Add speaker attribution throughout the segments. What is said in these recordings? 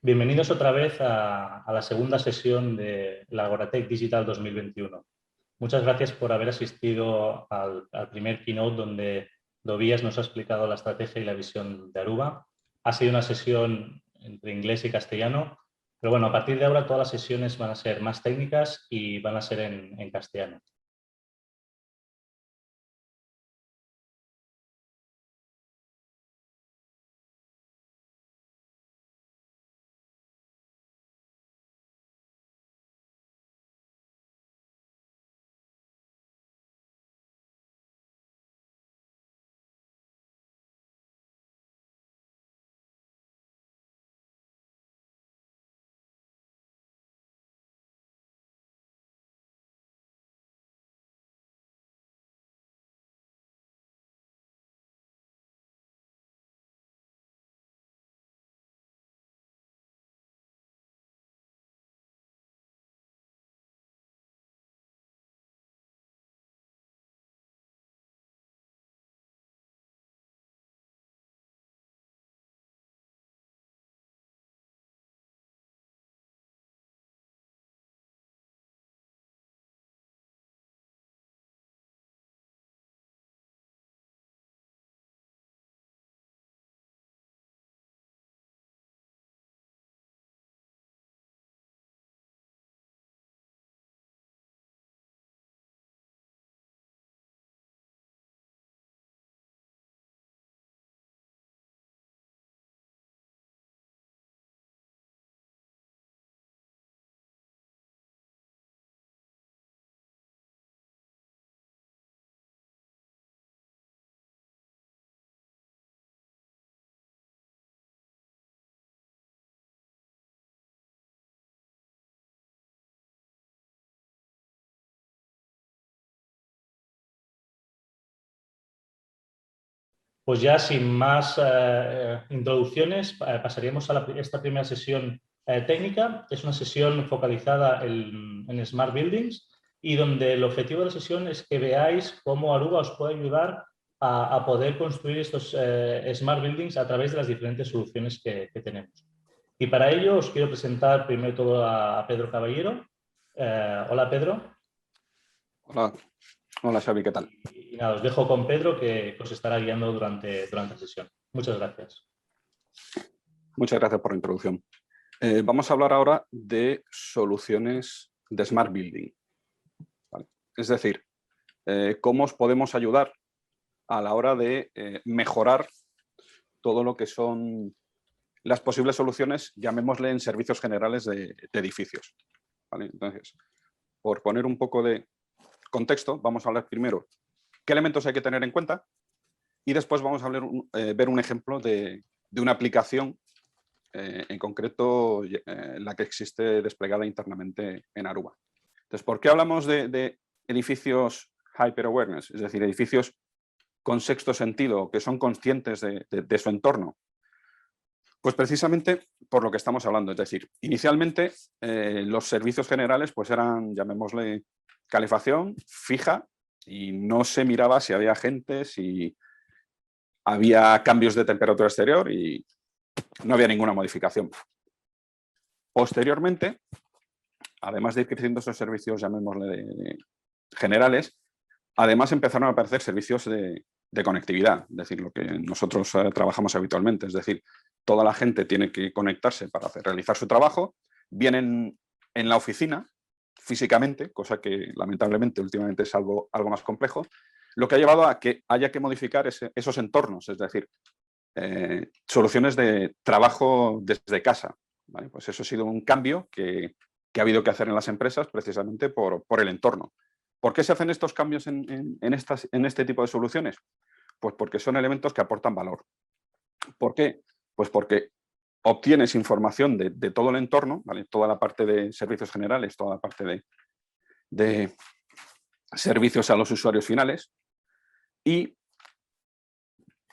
Speaker 1: Bienvenidos otra vez a la segunda sesión de la Agoratec Digital 2021. Muchas gracias por haber asistido al primer keynote donde Tobías nos ha explicado la estrategia y la visión de Aruba. Ha sido una sesión entre inglés y castellano, pero bueno, a partir de ahora todas las sesiones van a ser más técnicas y van a ser en castellano. Pues ya sin más introducciones, pasaríamos a esta primera sesión técnica. Es una sesión focalizada en Smart Buildings y donde el objetivo de la sesión es que veáis cómo Aruba os puede ayudar a poder construir estos Smart Buildings a través de las diferentes soluciones que tenemos. Y para ello os quiero presentar primero de todo a Pedro Caballero. Hola, Pedro.
Speaker 2: Hola. Hola, Xavi, ¿qué tal?
Speaker 1: Y nada, os dejo con Pedro que os estará guiando durante la sesión. Muchas gracias.
Speaker 2: Muchas gracias por la introducción. Vamos a hablar ahora de soluciones de Smart Building. ¿Vale? Es decir, cómo os podemos ayudar a la hora de mejorar todo lo que son las posibles soluciones, llamémosle en servicios generales de edificios. ¿Vale? Entonces, por poner un poco de contexto, vamos a hablar primero qué elementos hay que tener en cuenta y después vamos a ver un ejemplo de una aplicación en concreto la que existe desplegada internamente en Aruba. Entonces, ¿por qué hablamos de edificios hyper awareness? Es decir, edificios con sexto sentido, que son conscientes de su entorno. Pues precisamente por lo que estamos hablando. Es decir, inicialmente los servicios generales pues eran, llamémosle, calefacción fija y no se miraba si había gente, si había cambios de temperatura exterior y no había ninguna modificación. Posteriormente, además de ir creciendo esos servicios, llamémosle generales, además empezaron a aparecer servicios de conectividad, es decir, lo que nosotros trabajamos habitualmente, es decir, toda la gente tiene que conectarse para realizar su trabajo, vienen en la oficina físicamente, cosa que lamentablemente últimamente es algo más complejo, lo que ha llevado a que haya que modificar esos entornos, es decir, soluciones de trabajo desde casa. ¿Vale? Pues eso ha sido un cambio que ha habido que hacer en las empresas precisamente por el entorno. ¿Por qué se hacen estos cambios en este tipo de soluciones? Pues porque son elementos que aportan valor. ¿Por qué? Pues porque obtienes información de todo el entorno, ¿vale? Toda la parte de servicios generales, toda la parte de servicios a los usuarios finales y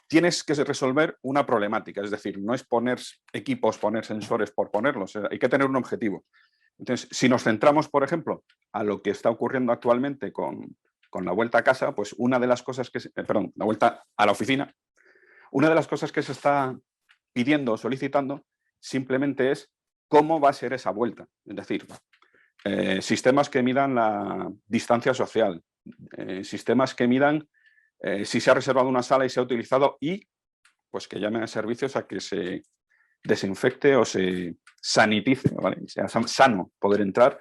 Speaker 2: tienes que resolver una problemática, es decir, no es poner equipos, poner sensores por ponerlos, hay que tener un objetivo. Entonces, si nos centramos, por ejemplo, a lo que está ocurriendo actualmente con la vuelta a casa, pues una de las cosas que, la vuelta a la oficina, una de las cosas que se está pidiendo o solicitando simplemente es cómo va a ser esa vuelta. Es decir, sistemas que midan la distancia social, sistemas que midan si se ha reservado una sala y se ha utilizado y pues que llamen a servicios a que se desinfecte o se sanitice, ¿vale? Sea sano poder entrar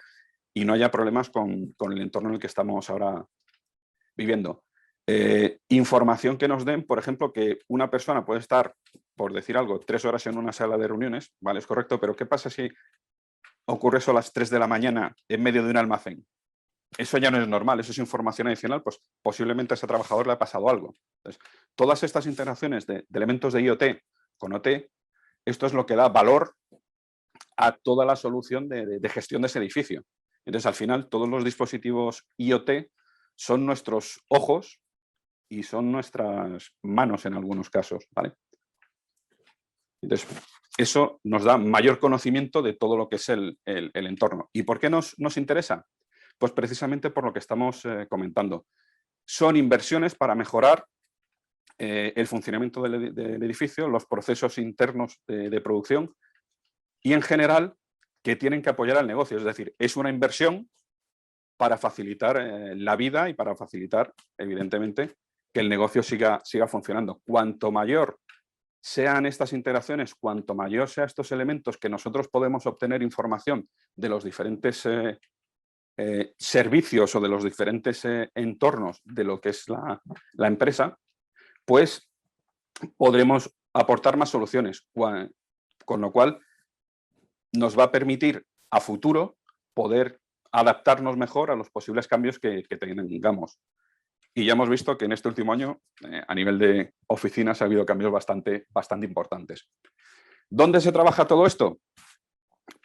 Speaker 2: y no haya problemas con el entorno en el que estamos ahora viviendo. Información que nos den, por ejemplo, que una persona puede estar, por decir algo, 3 horas en una sala de reuniones, vale, es correcto, pero ¿qué pasa si ocurre eso a las 3 de la mañana en medio de un almacén? Eso ya no es normal, eso es información adicional, pues posiblemente a ese trabajador le ha pasado algo. Entonces, todas estas interacciones de elementos de IoT con OT, esto es lo que da valor a toda la solución de gestión de ese edificio. Entonces, al final, todos los dispositivos IoT son nuestros ojos y son nuestras manos en algunos casos, ¿vale? Entonces, eso nos da mayor conocimiento de todo lo que es el entorno. ¿Y por qué nos interesa? Pues precisamente por lo que estamos comentando. Son inversiones para mejorar el funcionamiento del edificio, los procesos internos de producción y en general que tienen que apoyar al negocio. Es decir, es una inversión para facilitar la vida y para facilitar, evidentemente, que el negocio siga funcionando. Cuanto mayor sean estas interacciones, cuanto mayor sean estos elementos que nosotros podemos obtener información de los diferentes servicios o de los diferentes entornos de lo que es la empresa, pues podremos aportar más soluciones, con lo cual nos va a permitir a futuro poder adaptarnos mejor a los posibles cambios que tengamos. Y ya hemos visto que en este último año, a nivel de oficinas, ha habido cambios bastante importantes. ¿Dónde se trabaja todo esto?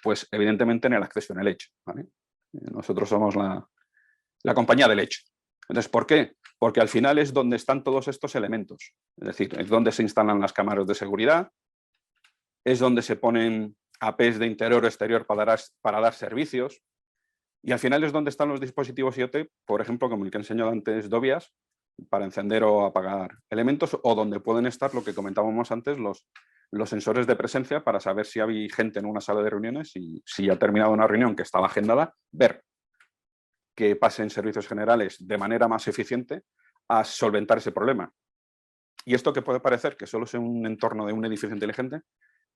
Speaker 2: Pues evidentemente en el acceso en el Edge, ¿vale? Nosotros somos la compañía del Edge. Entonces, ¿por qué? Porque al final es donde están todos estos elementos. Es decir, es donde se instalan las cámaras de seguridad, es donde se ponen APs de interior o exterior para dar servicios, y al final es donde están los dispositivos IoT, por ejemplo, como el que he enseñado antes, Dovias, para encender o apagar elementos, o donde pueden estar, lo que comentábamos antes, los sensores de presencia para saber si hay gente en una sala de reuniones y si ha terminado una reunión que estaba agendada, ver que pase en servicios generales de manera más eficiente a solventar ese problema. Y esto que puede parecer que solo es un entorno de un edificio inteligente,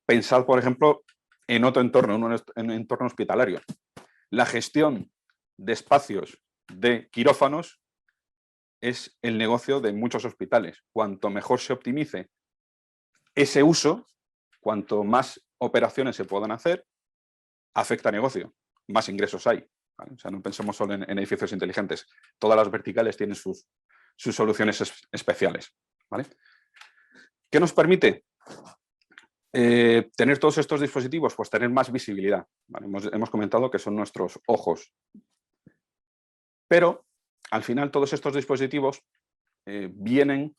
Speaker 2: pensad, por ejemplo, en otro entorno, en un entorno hospitalario. La gestión de espacios de quirófanos es el negocio de muchos hospitales. Cuanto mejor se optimice ese uso, cuanto más operaciones se puedan hacer, afecta al negocio, más ingresos hay, ¿vale? O sea, no pensemos solo en edificios inteligentes. Todas las verticales tienen sus soluciones especiales, ¿vale? ¿Qué nos permite? Tener todos estos dispositivos, pues tener más visibilidad, ¿vale? Hemos comentado que son nuestros ojos. Pero, al final, todos estos dispositivos vienen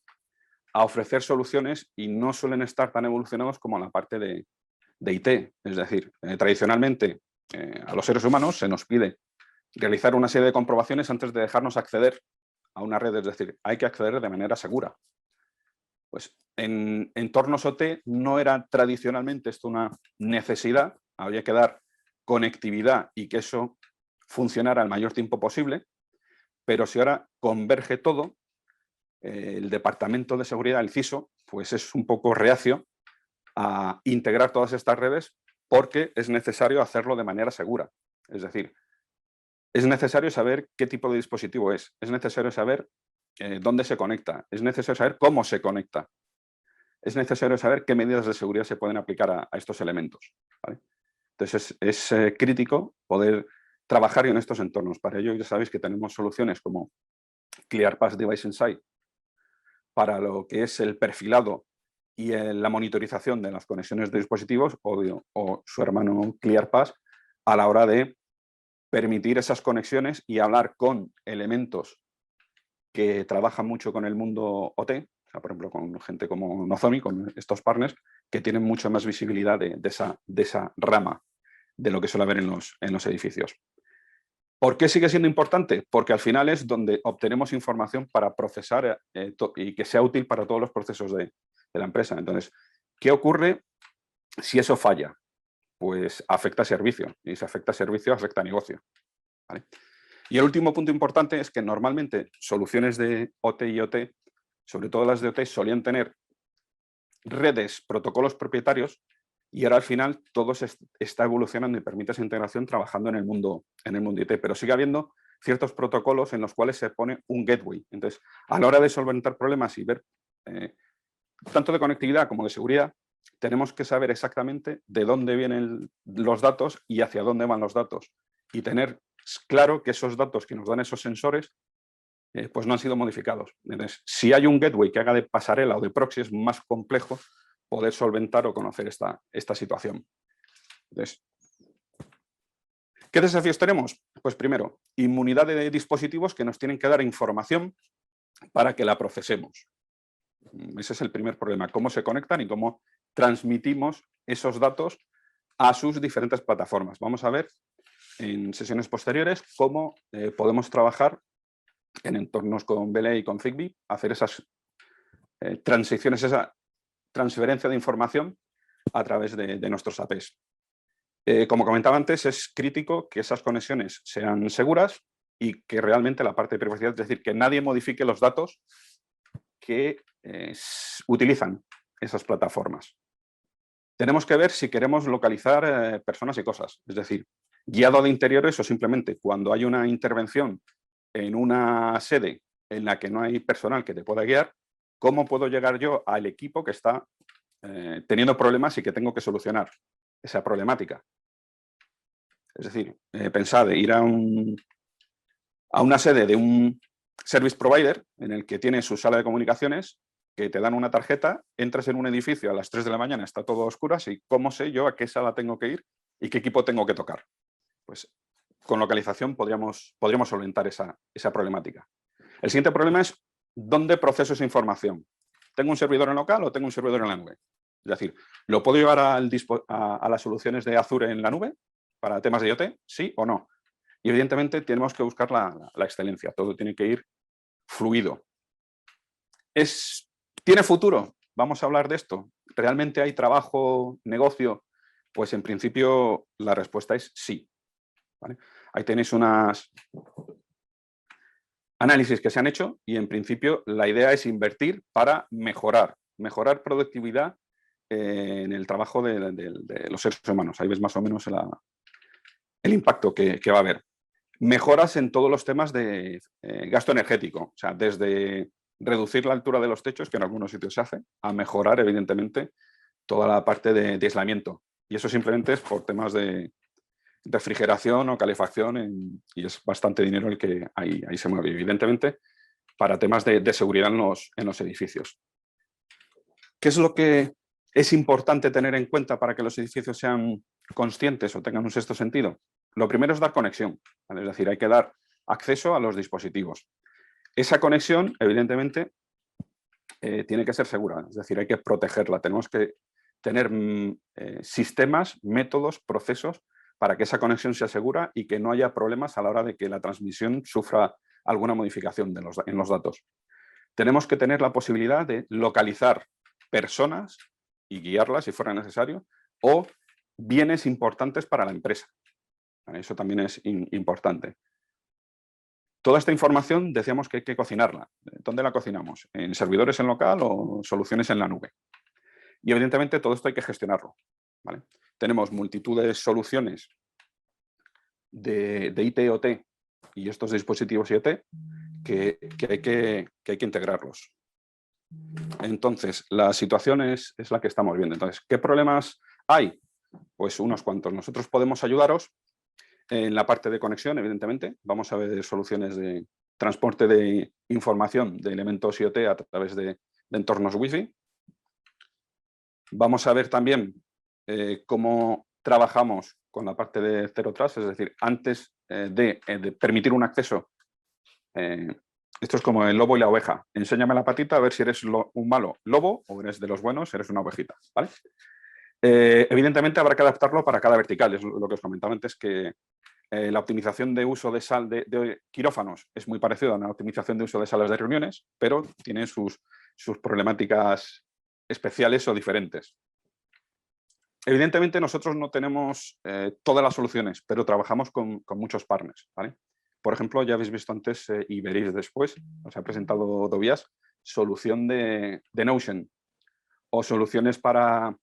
Speaker 2: a ofrecer soluciones y no suelen estar tan evolucionados como la parte de IT. Es decir, tradicionalmente a los seres humanos se nos pide realizar una serie de comprobaciones antes de dejarnos acceder a una red. Es decir, hay que acceder de manera segura. Pues en entornos OT no era tradicionalmente esto una necesidad, había que dar conectividad y que eso funcionara el mayor tiempo posible, pero si ahora converge todo, el Departamento de Seguridad, el CISO, pues es un poco reacio a integrar todas estas redes porque es necesario hacerlo de manera segura. Es decir, es necesario saber qué tipo de dispositivo es necesario saber dónde se conecta, es necesario saber cómo se conecta, es necesario saber qué medidas de seguridad se pueden aplicar a estos elementos, ¿vale? Entonces es crítico poder trabajar en estos entornos. Para ello ya sabéis que tenemos soluciones como ClearPass Device Insight para lo que es el perfilado y la monitorización de las conexiones de dispositivos o su hermano ClearPass a la hora de permitir esas conexiones y hablar con elementos que trabajan mucho con el mundo OT, o sea, por ejemplo, con gente como Nozomi, con estos partners, que tienen mucha más visibilidad de esa rama de lo que suele haber en los edificios. ¿Por qué sigue siendo importante? Porque al final es donde obtenemos información para procesar y que sea útil para todos los procesos de la empresa. Entonces, ¿qué ocurre si eso falla? pues afecta a servicio. Y si afecta a servicio, afecta a negocio. ¿Vale? Y el último punto importante es que normalmente soluciones de OT y OT, sobre todo las de OT, solían tener redes, protocolos propietarios, y ahora al final todo se está evolucionando y permite esa integración trabajando en el mundo IT, pero sigue habiendo ciertos protocolos en los cuales se pone un gateway. Entonces, a la hora de solventar problemas y ver tanto de conectividad como de seguridad, tenemos que saber exactamente de dónde vienen los datos y hacia dónde van los datos, y tener claro que esos datos que nos dan esos sensores pues no han sido modificados. Entonces, si hay un gateway que haga de pasarela o de proxy, es más complejo poder solventar o conocer esta situación. Entonces, ¿qué desafíos tenemos? Pues primero, inmunidad de dispositivos que nos tienen que dar información para que la procesemos. Ese es el primer problema, cómo se conectan y cómo transmitimos esos datos a sus diferentes plataformas. Vamos a ver en sesiones posteriores cómo podemos trabajar en entornos con BLE y con Zigbee, hacer esas transiciones, esa transferencia de información a través de nuestros APs. Como comentaba antes, es crítico que esas conexiones sean seguras y que realmente la parte de privacidad, es decir, que nadie modifique los datos que utilizan esas plataformas. Tenemos que ver si queremos localizar personas y cosas, es decir, guiado de interiores o simplemente cuando hay una intervención en una sede en la que no hay personal que te pueda guiar, ¿cómo puedo llegar yo al equipo que está teniendo problemas y que tengo que solucionar esa problemática? Es decir, pensad ir a una sede de un service provider en el que tiene su sala de comunicaciones, que te dan una tarjeta, entras en un edificio a las 3 de la mañana, está todo a oscuras, y ¿cómo sé yo a qué sala tengo que ir y qué equipo tengo que tocar? Pues con localización podríamos solventar esa problemática. El siguiente problema es ¿dónde proceso esa información? ¿Tengo un servidor en local o tengo un servidor en la nube? Es decir, ¿lo puedo llevar a las soluciones de Azure en la nube para temas de IoT? ¿Sí o no? Y evidentemente tenemos que buscar la excelencia. Todo tiene que ir fluido. ¿Tiene futuro? Vamos a hablar de esto. ¿Realmente hay trabajo, negocio? Pues en principio la respuesta es sí. ¿Vale? Ahí tenéis unas análisis que se han hecho y en principio la idea es invertir para mejorar productividad en el trabajo de los seres humanos. Ahí ves más o menos el impacto que va a haber. Mejoras en todos los temas de gasto energético, o sea, desde reducir la altura de los techos, que en algunos sitios se hace, a mejorar, evidentemente, toda la parte de aislamiento. Y eso simplemente es por temas de refrigeración o calefacción, y es bastante dinero el que ahí se mueve, evidentemente, para temas de seguridad en los edificios. ¿Qué es lo que es importante tener en cuenta para que los edificios sean conscientes o tengan un sexto sentido? Lo primero es dar conexión, ¿vale? Es decir, hay que dar acceso a los dispositivos. Esa conexión, evidentemente, tiene que ser segura, es decir, hay que protegerla. Tenemos que tener sistemas, métodos, procesos para que esa conexión sea segura y que no haya problemas a la hora de que la transmisión sufra alguna modificación en los datos. Tenemos que tener la posibilidad de localizar personas y guiarlas si fuera necesario, o bienes importantes para la empresa. Eso también es importante. Toda esta información decíamos que hay que cocinarla. ¿Dónde la cocinamos? ¿En servidores en local o soluciones en la nube? Y evidentemente todo esto hay que gestionarlo, ¿vale? Tenemos multitud de soluciones de IT-OT y estos dispositivos IoT que hay que integrarlos. Entonces, la situación es la que estamos viendo. Entonces, ¿qué problemas hay? Pues unos cuantos. Nosotros podemos ayudaros en la parte de conexión, evidentemente. Vamos a ver soluciones de transporte de información de elementos IoT a través de entornos Wi-Fi. Vamos a ver también cómo trabajamos con la parte de Zero Trust, es decir, antes de permitir un acceso. Esto es como el lobo y la oveja. Enséñame la patita a ver si eres un malo lobo o eres de los buenos, eres una ovejita, ¿vale? Evidentemente habrá que adaptarlo para cada vertical. Es lo que os comentaba antes, que la optimización de uso de quirófanos es muy parecido a una optimización de uso de salas de reuniones, pero tiene sus problemáticas especiales o diferentes. Evidentemente nosotros no tenemos todas las soluciones, pero trabajamos con muchos partners, ¿vale? Por ejemplo, ya habéis visto antes y veréis después, os ha presentado Tobias, solución de Notion o soluciones para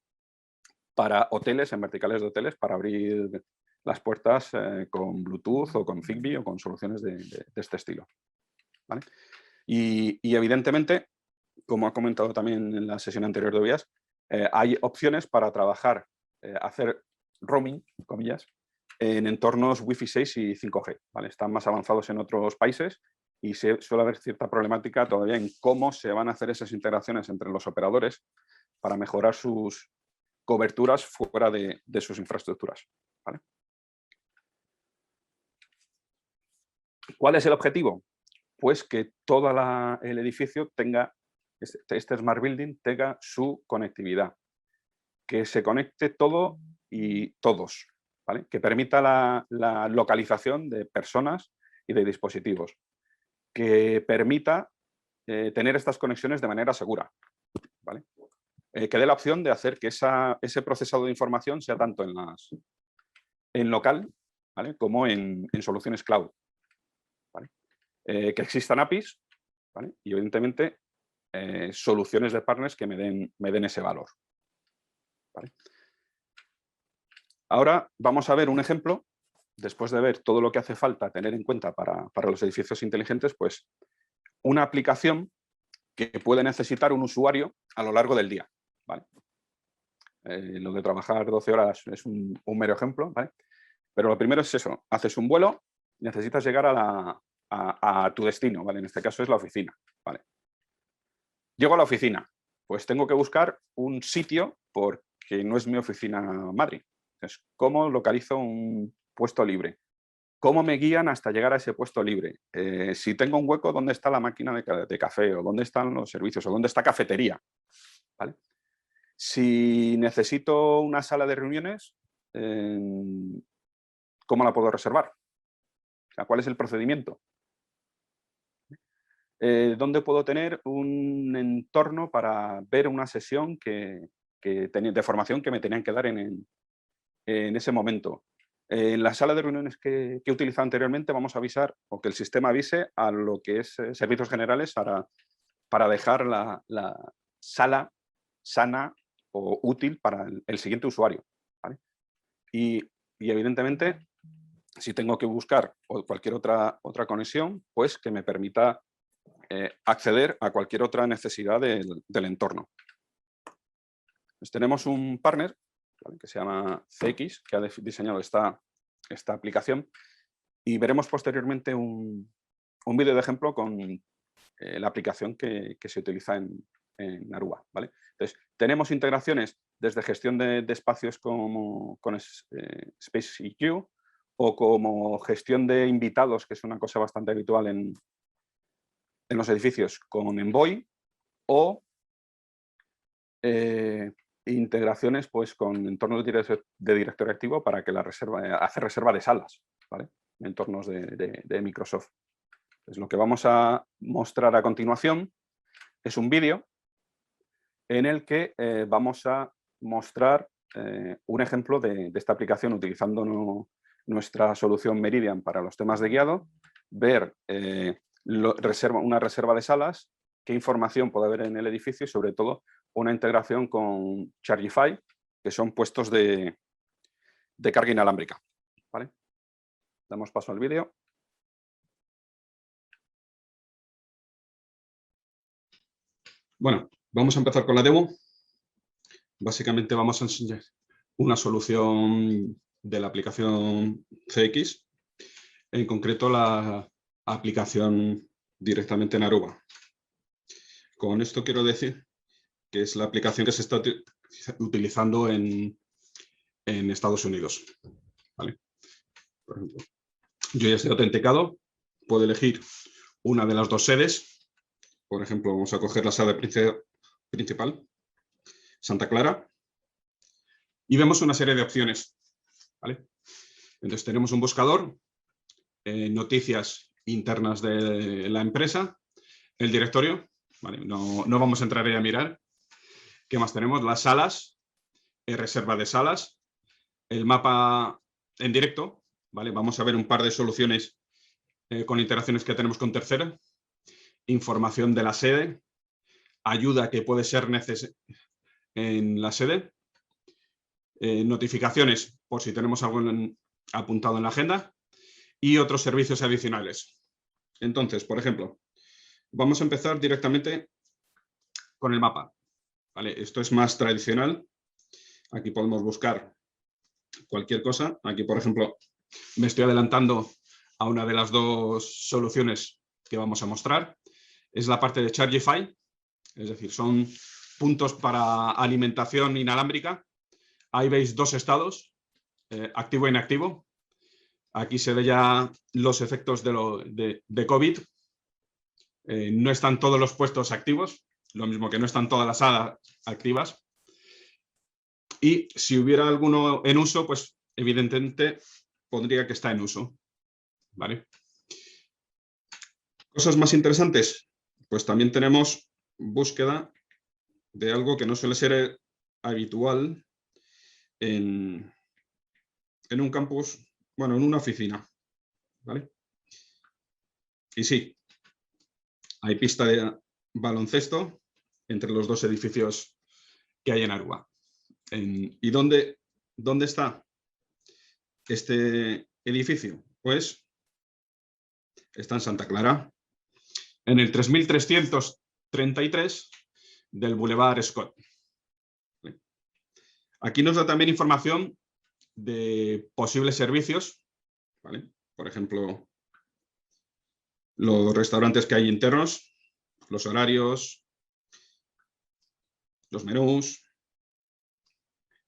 Speaker 2: hoteles, en verticales de hoteles, para abrir las puertas con Bluetooth o con Zigbee o con soluciones de este estilo, ¿vale? Y evidentemente, como ha comentado también en la sesión anterior de Tobias, hay opciones para trabajar, hacer roaming, comillas, en entornos Wi-Fi 6 y 5G, ¿vale? Están más avanzados en otros países y suele haber cierta problemática todavía en cómo se van a hacer esas integraciones entre los operadores para mejorar sus coberturas fuera de sus infraestructuras, ¿vale? ¿Cuál es el objetivo? Pues que todo el edificio tenga, este Smart Building tenga su conectividad, que se conecte todo y todos, ¿vale? Que permita la localización de personas y de dispositivos, que permita tener estas conexiones de manera segura, ¿vale? Que dé la opción de hacer que ese procesado de información sea tanto en local, ¿vale? Como en soluciones cloud, ¿vale? Que existan APIs, ¿vale? Y evidentemente soluciones de partners que me den ese valor, ¿vale? Ahora vamos a ver un ejemplo, después de ver todo lo que hace falta tener en cuenta para los edificios inteligentes, pues una aplicación que puede necesitar un usuario a lo largo del día, ¿vale? Lo de trabajar 12 horas es un mero ejemplo, ¿vale? Pero lo primero es eso, haces un vuelo, necesitas llegar a tu destino, ¿vale? En este caso es la oficina, ¿vale? Llego a la oficina, pues tengo que buscar un sitio porque no es mi oficina madre. Entonces, ¿cómo localizo un puesto libre? ¿Cómo me guían hasta llegar a ese puesto libre? Si tengo un hueco, ¿dónde está la máquina de café? ¿O dónde están los servicios? ¿O dónde está cafetería? ¿Vale? Si necesito una sala de reuniones, ¿cómo la puedo reservar? O sea, ¿cuál es el procedimiento? ¿Dónde puedo tener un entorno para ver una sesión de formación que me tenían que dar en ese momento? En la sala de reuniones que he utilizado anteriormente vamos a avisar, o que el sistema avise a lo que es servicios generales para dejar la sala sana o útil para el siguiente usuario, ¿vale? Y evidentemente, si tengo que buscar cualquier otra conexión, pues que me permita acceder a cualquier otra necesidad del entorno. Pues tenemos un partner, ¿vale?, que se llama CX, que ha diseñado esta aplicación, y veremos posteriormente un vídeo de ejemplo con la aplicación que se utiliza en Aruba, ¿vale? Entonces, tenemos integraciones desde gestión de espacios con SpaceIQ, o como gestión de invitados, que es una cosa bastante habitual en los edificios, con Envoy, o integraciones pues, con entornos de directorio activo para que hace reserva de salas, ¿vale?, en entornos de Microsoft. Pues lo que vamos a mostrar a continuación es un vídeo en el que vamos a mostrar un ejemplo de esta aplicación utilizando nuestra solución Meridian para los temas de guiado, ver una reserva de salas, qué información puede haber en el edificio y sobre todo una integración con Chargify, que son puestos de carga inalámbrica, ¿vale? Damos paso al vídeo. Bueno, vamos a empezar con la demo. Básicamente vamos a enseñar una solución de la aplicación CX, en concreto la aplicación directamente en Aruba. Con esto quiero decir que es la aplicación que se está utilizando en Estados Unidos, ¿vale? Por ejemplo, yo ya estoy autenticado, puedo elegir una de las dos sedes. Por ejemplo, vamos a coger la sede principal, Santa Clara, y vemos una serie de opciones, ¿vale? Entonces tenemos un buscador, noticias internas de la empresa, el directorio, ¿vale? No vamos a entrar ahí a mirar. ¿Qué más tenemos? Las salas, reserva de salas, el mapa en directo, ¿vale? Vamos a ver un par de soluciones con interacciones que tenemos con terceros, información de la sede, ayuda que puede ser necesaria en la sede, notificaciones por si tenemos algo apuntado en la agenda y otros servicios adicionales. Entonces, por ejemplo, vamos a empezar directamente con el mapa. ¿Vale? Esto es más tradicional. Aquí podemos buscar cualquier cosa. Aquí, por ejemplo, me estoy adelantando a una de las dos soluciones que vamos a mostrar. Es la parte de Chargify, es decir, son puntos para alimentación inalámbrica. Ahí veis dos estados, activo e inactivo. Aquí se ve ya los efectos de COVID. No están todos los puestos activos, lo mismo que no están todas las salas activas. Y si hubiera alguno en uso, pues evidentemente pondría que está en uso. ¿Vale? Cosas más interesantes, pues también tenemos búsqueda de algo que no suele ser habitual en un campus, bueno, en una oficina. ¿Vale? Y sí, hay pista de baloncesto entre los dos edificios que hay en Aruba. ¿Y dónde está este edificio? Pues está en Santa Clara, en el 3333 del Boulevard Scott. Aquí nos da también información de posibles servicios, ¿vale? Por ejemplo, los restaurantes que hay internos, los horarios, los menús,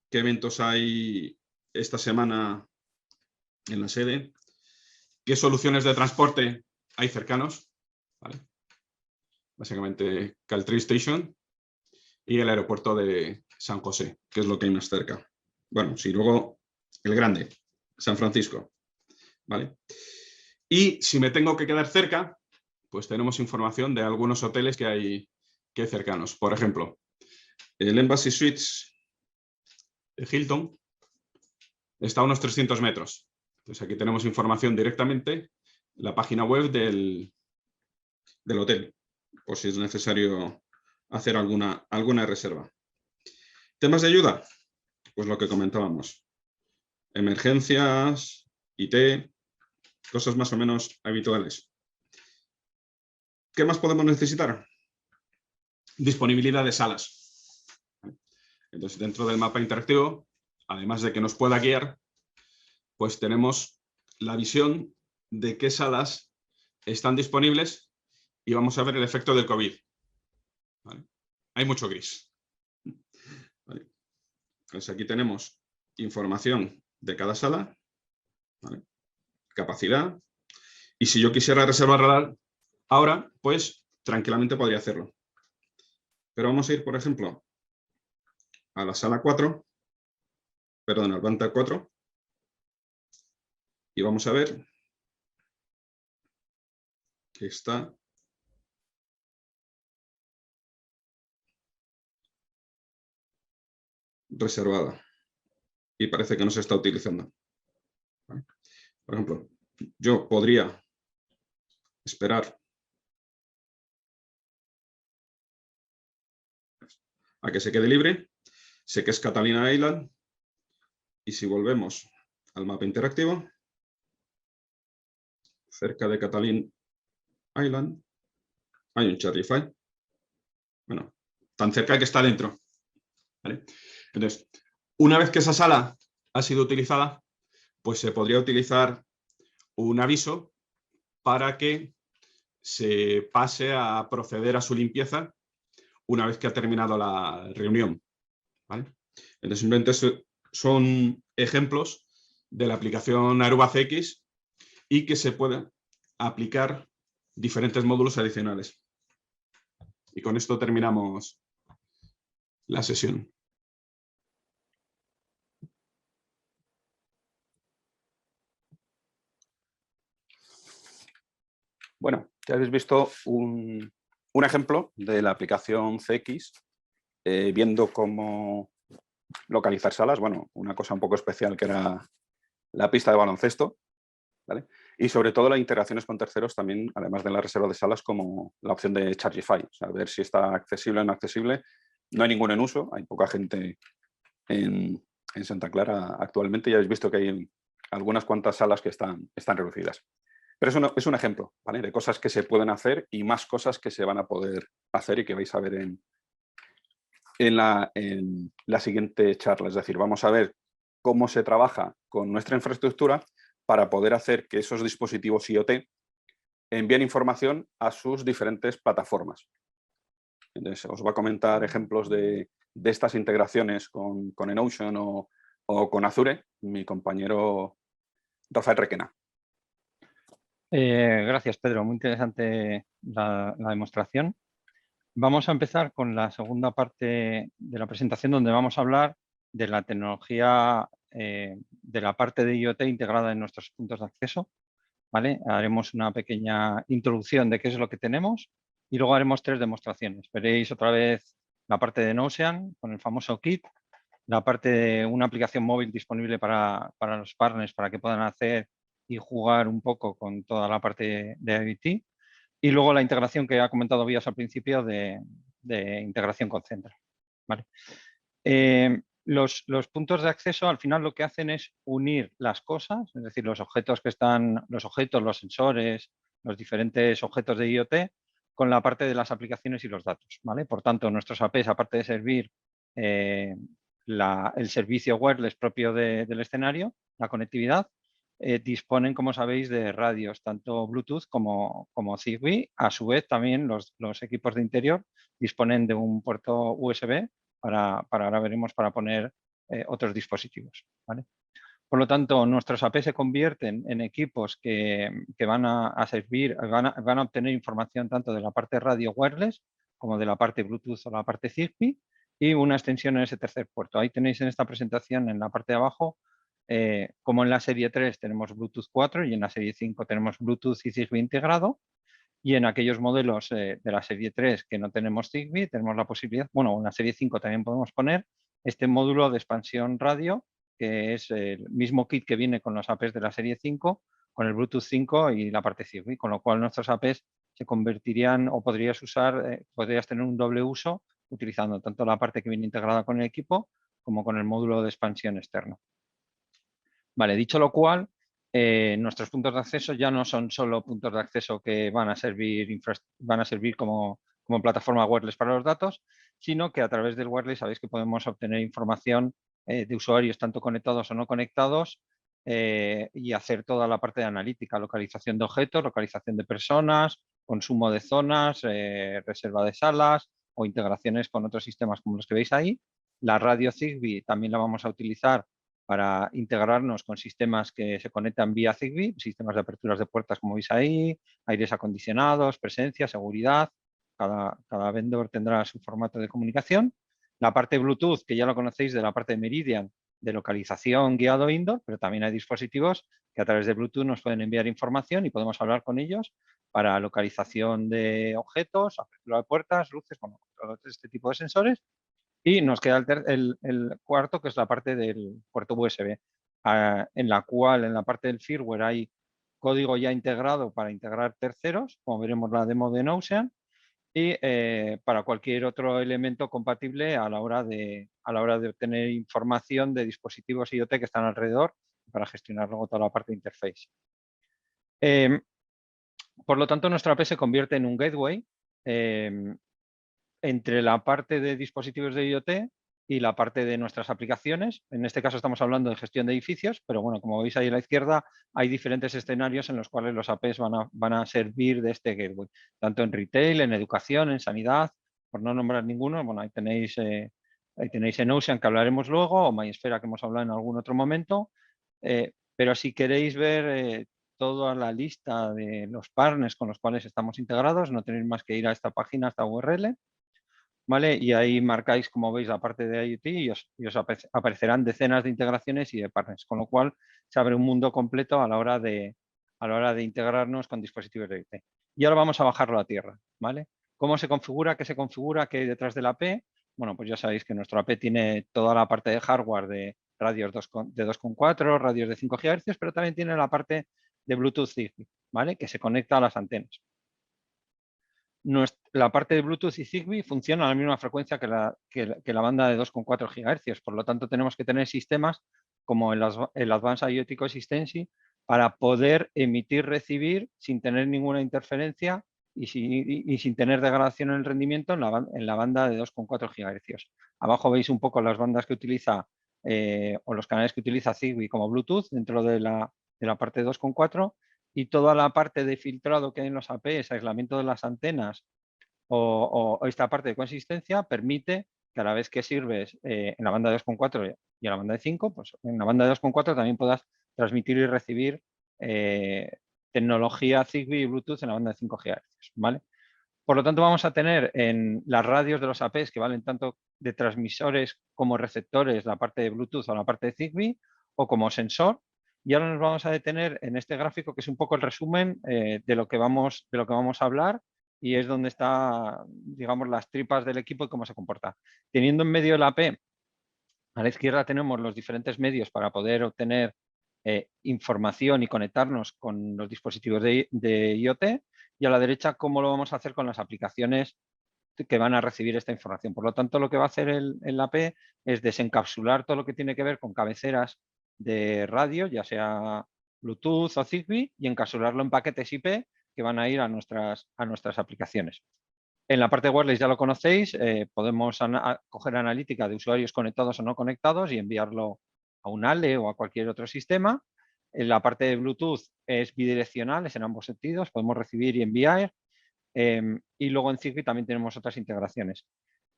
Speaker 2: qué eventos hay esta semana en la sede, qué soluciones de transporte hay cercanos, ¿vale? Básicamente Caltree Station y el aeropuerto de San José, que es lo que hay más cerca. Bueno, sí, luego el grande, San Francisco, ¿vale? Y si me tengo que quedar cerca, pues tenemos información de algunos hoteles que hay cercanos. Por ejemplo, el Embassy Suites de Hilton está a unos 300 metros. Entonces aquí tenemos información directamente en la página web del hotel, por si es necesario hacer alguna reserva. ¿Temas de ayuda? Pues lo que comentábamos. Emergencias, IT, cosas más o menos habituales. ¿Qué más podemos necesitar? Disponibilidad de salas. Entonces, dentro del mapa interactivo, además de que nos pueda guiar, pues tenemos la visión de qué salas están disponibles y vamos a ver el efecto del COVID. ¿Vale? Hay mucho gris. ¿Vale? Entonces, aquí tenemos información de cada sala, ¿vale? Capacidad, y si yo quisiera reservar ahora, pues tranquilamente podría hacerlo. Pero vamos a ir, por ejemplo, a la sala 4, perdón, al Banta 4, y vamos a ver que está reservada y parece que no se está utilizando. ¿Vale? Por ejemplo, yo podría esperar a que se quede libre. Sé que es Catalina Island y si volvemos al mapa interactivo, cerca de Catalina Island hay un Chargify. Bueno, tan cerca que está dentro. ¿Vale? Entonces, una vez que esa sala ha sido utilizada, pues se podría utilizar un aviso para que se pase a proceder a su limpieza una vez que ha terminado la reunión. ¿Vale? Entonces, simplemente son ejemplos de la aplicación Aruba CX y que se pueden aplicar diferentes módulos adicionales. Y con esto terminamos la sesión. Bueno, ya habéis visto un ejemplo de la aplicación CX, viendo cómo localizar salas, bueno, una cosa un poco especial que era la pista de baloncesto, ¿vale? Y sobre todo las interacciones con terceros también, además de la reserva de salas, como la opción de Chargify, o sea, ver si está accesible o no accesible. No hay ninguno en uso, hay poca gente en Santa Clara actualmente, ya habéis visto que hay algunas cuantas salas que están reducidas. Pero es un ejemplo, ¿vale? De cosas que se pueden hacer y más cosas que se van a poder hacer y que vais a ver en la siguiente charla. Es decir, vamos a ver cómo se trabaja con nuestra infraestructura para poder hacer que esos dispositivos IoT envíen información a sus diferentes plataformas. Entonces, os voy a comentar ejemplos de estas integraciones con Enocean o con Azure, mi compañero Rafael Requena.
Speaker 3: Gracias, Pedro. Muy interesante la demostración. Vamos a empezar con la segunda parte de la presentación, donde vamos a hablar de la tecnología de la parte de IoT integrada en nuestros puntos de acceso. ¿Vale? Haremos una pequeña introducción de qué es lo que tenemos y luego haremos 3 demostraciones. Veréis otra vez la parte de Enocean con el famoso kit, la parte de una aplicación móvil disponible para los partners para que puedan hacer y jugar un poco con toda la parte de IoT. Y luego la integración que ha comentado Vías al principio de integración con Centra. ¿Vale? Los puntos de acceso al final lo que hacen es unir las cosas, es decir, los objetos, los sensores, los diferentes objetos de IoT con la parte de las aplicaciones y los datos. ¿Vale? Por tanto, nuestros APs, aparte de servir el servicio wireless propio del escenario, la conectividad, disponen, como sabéis, de radios, tanto Bluetooth como Zigbee. A su vez, también los equipos de interior disponen de un puerto USB ahora veremos, para poner otros dispositivos. ¿Vale? Por lo tanto, nuestros AP se convierten en equipos que van a servir, van a obtener información tanto de la parte radio wireless como de la parte Bluetooth o la parte Zigbee y una extensión en ese tercer puerto. Ahí tenéis en esta presentación, en la parte de abajo, como en la serie 3 tenemos Bluetooth 4 y en la serie 5 tenemos Bluetooth y Zigbee integrado. Y en aquellos modelos de la serie 3 que no tenemos Zigbee, tenemos la posibilidad, bueno, en la serie 5 también podemos poner este módulo de expansión radio, que es el mismo kit que viene con los APs de la serie 5, con el Bluetooth 5 y la parte Zigbee, con lo cual nuestros APs se convertirían o podrías tener un doble uso utilizando tanto la parte que viene integrada con el equipo como con el módulo de expansión externo. Vale, dicho lo cual, nuestros puntos de acceso ya no son solo puntos de acceso que van a servir como plataforma wireless para los datos, sino que a través del wireless sabéis que podemos obtener información de usuarios tanto conectados o no conectados y hacer toda la parte de analítica, localización de objetos, localización de personas, consumo de zonas, reserva de salas o integraciones con otros sistemas como los que veis ahí. La radio Zigbee también la vamos a utilizar para integrarnos con sistemas que se conectan vía Zigbee, sistemas de aperturas de puertas como veis ahí, aires acondicionados, presencia, seguridad. Cada vendor tendrá su formato de comunicación. La parte Bluetooth, que ya lo conocéis de la parte de Meridian, de localización guiado indoor, pero también hay dispositivos que a través de Bluetooth nos pueden enviar información y podemos hablar con ellos para localización de objetos, apertura de puertas, luces, bueno, todo este tipo de sensores. Y nos queda el cuarto, que es la parte del puerto USB, en la cual en la parte del firmware hay código ya integrado para integrar terceros, como veremos la demo de Enocean, y para cualquier otro elemento compatible a la hora de obtener información de dispositivos IoT que están alrededor para gestionar luego toda la parte de interface. Por lo tanto, nuestra AP se convierte en un gateway entre la parte de dispositivos de IoT y la parte de nuestras aplicaciones. En este caso estamos hablando de gestión de edificios, pero bueno, como veis ahí a la izquierda, hay diferentes escenarios en los cuales los APs van a servir de este gateway, tanto en retail, en educación, en sanidad, por no nombrar ninguno. Bueno, ahí tenéis Enocean, que hablaremos luego, o MySfera, que hemos hablado en algún otro momento. Pero si queréis ver toda la lista de los partners con los cuales estamos integrados, no tenéis más que ir a esta página, a esta URL. ¿Vale? Y ahí marcáis, como veis, la parte de IoT y os aparecerán decenas de integraciones y de partners, con lo cual se abre un mundo completo a la hora de integrarnos con dispositivos de IoT. Y ahora vamos a bajarlo a tierra. ¿Vale? ¿Cómo se configura? ¿Qué se configura? ¿Qué hay detrás de la AP? bueno, pues ya sabéis que nuestro AP tiene toda la parte de hardware de radios de 2,4, radios de 5 GHz, pero también tiene la parte de Bluetooth Zigbee, ¿vale? Que se conecta a las antenas. La parte de Bluetooth y Zigbee funciona a la misma frecuencia que la banda de 2,4 GHz, por lo tanto tenemos que tener sistemas como el Advanced IoT Consistency para poder emitir-recibir sin tener ninguna interferencia y sin tener degradación en el rendimiento en la banda de 2,4 GHz. Abajo veis un poco las bandas que utiliza o los canales que utiliza Zigbee como Bluetooth dentro de la parte de 2,4 y toda la parte de filtrado que hay en los APs, aislamiento de las antenas o esta parte de consistencia permite que a la vez que sirves en la banda de 2,4 y en la banda de 5, pues en la banda de 2,4 también puedas transmitir y recibir tecnología Zigbee y Bluetooth en la banda de 5 GHz, ¿vale? Por lo tanto, vamos a tener en las radios de los APs que valen tanto de transmisores como receptores la parte de Bluetooth o la parte de Zigbee o como sensor. Y ahora nos vamos a detener en este gráfico que es un poco el resumen de lo que vamos a hablar y es donde está, digamos, las tripas del equipo y cómo se comporta. Teniendo en medio el AP, a la izquierda tenemos los diferentes medios para poder obtener información y conectarnos con los dispositivos de IoT y a la derecha cómo lo vamos a hacer con las aplicaciones que van a recibir esta información. Por lo tanto, lo que va a hacer el AP es desencapsular todo lo que tiene que ver con cabeceras de radio, ya sea Bluetooth o Zigbee, y encapsularlo en paquetes IP que van a ir a nuestras aplicaciones. En la parte de wireless ya lo conocéis, podemos coger analítica de usuarios conectados o no conectados y enviarlo a un ALE o a cualquier otro sistema. En la parte de Bluetooth es bidireccional, es en ambos sentidos, podemos recibir y enviar. Y luego en Zigbee también tenemos otras integraciones.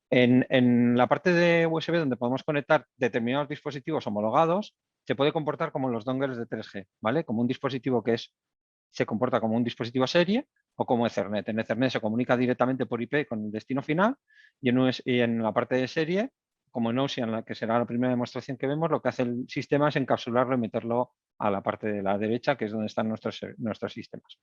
Speaker 3: En la parte de USB donde podemos conectar determinados dispositivos homologados, se puede comportar como los dongles de 3G, ¿vale? Como un dispositivo que se comporta como un dispositivo serie o como Ethernet. En Ethernet se comunica directamente por IP con el destino final y en la parte de serie, como en Ocean, que será la primera demostración que vemos, lo que hace el sistema es encapsularlo y meterlo a la parte de la derecha, que es donde están nuestros sistemas.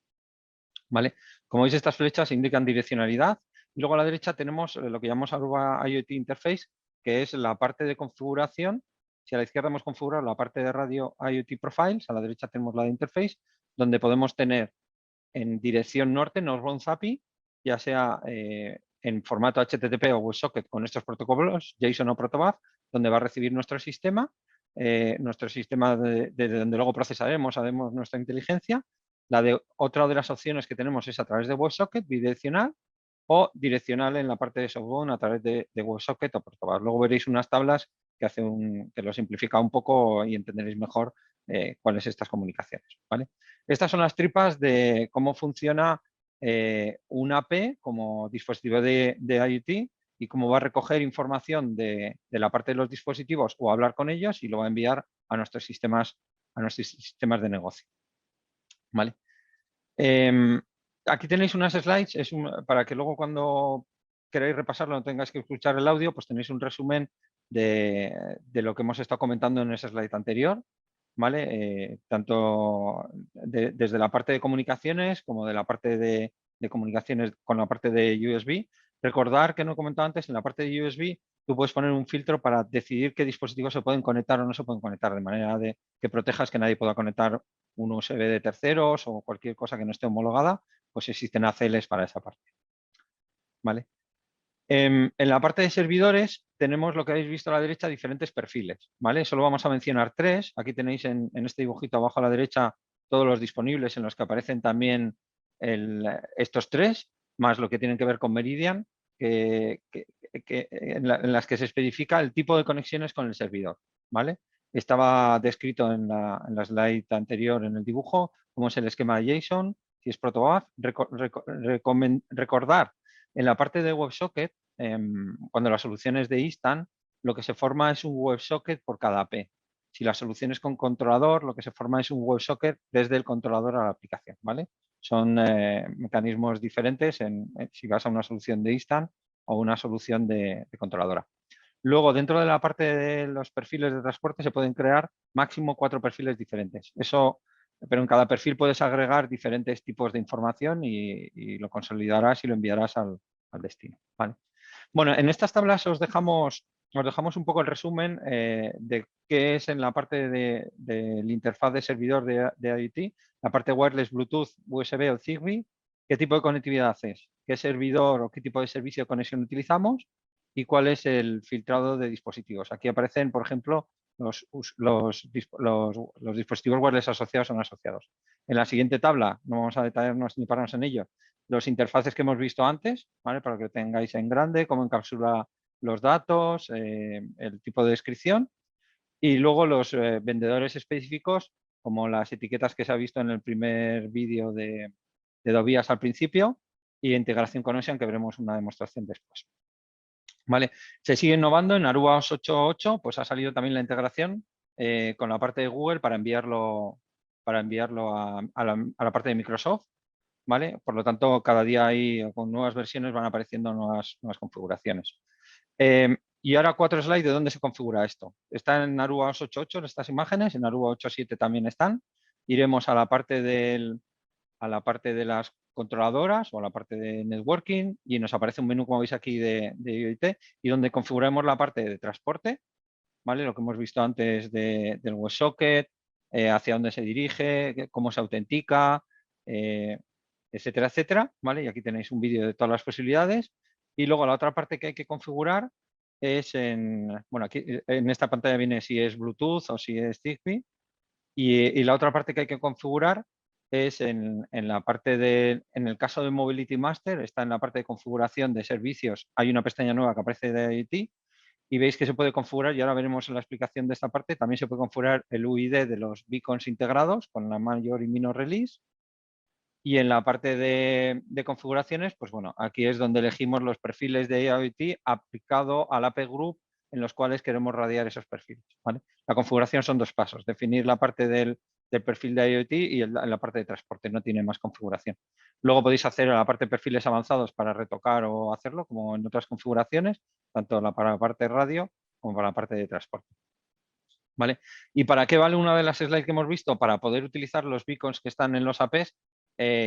Speaker 3: ¿Vale? Como veis, estas flechas indican direccionalidad y luego a la derecha tenemos lo que llamamos Aruba IoT Interface, que es la parte de configuración. Si a la izquierda hemos configurado la parte de radio IoT Profiles, a la derecha tenemos la de Interface, donde podemos tener en dirección norte Northbound API, ya sea en formato HTTP o WebSocket con estos protocolos, JSON o Protobuf, donde va a recibir nuestro sistema de donde luego procesaremos, haremos nuestra inteligencia. Otra de las opciones que tenemos es a través de WebSocket, bidireccional, o direccional en la parte de Softbound a través de WebSocket o Protobuf. Luego veréis unas tablas que lo simplifica un poco y entenderéis mejor cuáles son estas comunicaciones, ¿vale? Estas son las tripas de cómo funciona un AP como dispositivo de IoT y cómo va a recoger información de la parte de los dispositivos o hablar con ellos y lo va a enviar a nuestros sistemas de negocio. ¿Vale? Aquí tenéis unas slides, para que luego cuando queráis repasarlo no tengáis que escuchar el audio, pues tenéis un resumen de lo que hemos estado comentando en ese slide anterior, ¿vale? Tanto desde la parte de comunicaciones como de la parte de comunicaciones con la parte de USB. Recordar que no he comentado antes, en la parte de USB tú puedes poner un filtro para decidir qué dispositivos se pueden conectar o no se pueden conectar, de manera de que protejas que nadie pueda conectar un USB de terceros o cualquier cosa que no esté homologada, pues existen ACLs para esa parte. ¿Vale? En la parte de servidores tenemos lo que habéis visto a la derecha, diferentes perfiles. ¿Vale? Solo vamos a mencionar 3. Aquí tenéis en este dibujito abajo a la derecha todos los disponibles en los que aparecen también estos 3, más lo que tienen que ver con Meridian, en las que se especifica el tipo de conexiones con el servidor. ¿Vale? Estaba descrito en la slide anterior en el dibujo, cómo es el esquema de JSON, si es protobuf. Recordar en la parte de WebSocket, cuando la solución es de Instant, lo que se forma es un WebSocket por cada AP. Si la solución es con controlador, lo que se forma es un WebSocket desde el controlador a la aplicación, ¿vale? Son mecanismos diferentes si vas a una solución de Instant o una solución de controladora. Luego, dentro de la parte de los perfiles de transporte se pueden crear máximo 4 perfiles diferentes. Pero en cada perfil puedes agregar diferentes tipos de información y lo consolidarás y lo enviarás al destino. ¿Vale? Bueno, en estas tablas os dejamos un poco el resumen de qué es en la parte del interfaz de servidor de IoT, la parte wireless, Bluetooth, USB o Zigbee, qué tipo de conectividad haces, qué servidor o qué tipo de servicio de conexión utilizamos y cuál es el filtrado de dispositivos. Aquí aparecen, por ejemplo, los dispositivos wireless asociados o no asociados. En la siguiente tabla, no vamos a detallarnos ni pararnos en ello, los interfaces que hemos visto antes, ¿vale? Para que lo tengáis en grande, cómo encapsula los datos, el tipo de descripción y luego los vendedores específicos, como las etiquetas que se ha visto en el primer vídeo de Dovías al principio y integración con Ocean, que veremos una demostración después. ¿Vale? Se sigue innovando en Aruba OS 8.8, pues ha salido también la integración con la parte de Google para enviarlo a la parte de Microsoft. ¿Vale? Por lo tanto, cada día con nuevas versiones van apareciendo nuevas configuraciones. Y ahora 4 slides de dónde se configura esto. Está en Aruba OS 8.8 estas imágenes, en Aruba 8.7 también están. Iremos a la parte de las controladoras o a la parte de networking y nos aparece un menú, como veis aquí, de IoT y donde configuramos la parte de transporte, ¿vale? Lo que hemos visto antes del WebSocket, hacia dónde se dirige, cómo se autentica, etcétera, etcétera, ¿vale? Y aquí tenéis un vídeo de todas las posibilidades. Y luego la otra parte que hay que configurar es bueno, aquí en esta pantalla viene si es Bluetooth o si es Zigbee. Y la otra parte que hay que configurar es en la parte en el caso de Mobility Master, está en la parte de configuración de servicios. Hay una pestaña nueva que aparece de IoT y veis que se puede configurar, y ahora veremos en la explicación de esta parte, también se puede configurar el UID de los beacons integrados con la mayor y minor release. Y en la parte de configuraciones, pues bueno, aquí es donde elegimos los perfiles de IoT aplicado al API Group en los cuales queremos radiar esos perfiles. ¿Vale? La configuración son 2 pasos, definir la parte del perfil de IoT y la parte de transporte, no tiene más configuración. Luego podéis hacer la parte de perfiles avanzados para retocar o hacerlo, como en otras configuraciones, tanto para la parte de radio como para la parte de transporte. ¿Vale? ¿Y para qué vale una de las slides que hemos visto? Para poder utilizar los beacons que están en los APs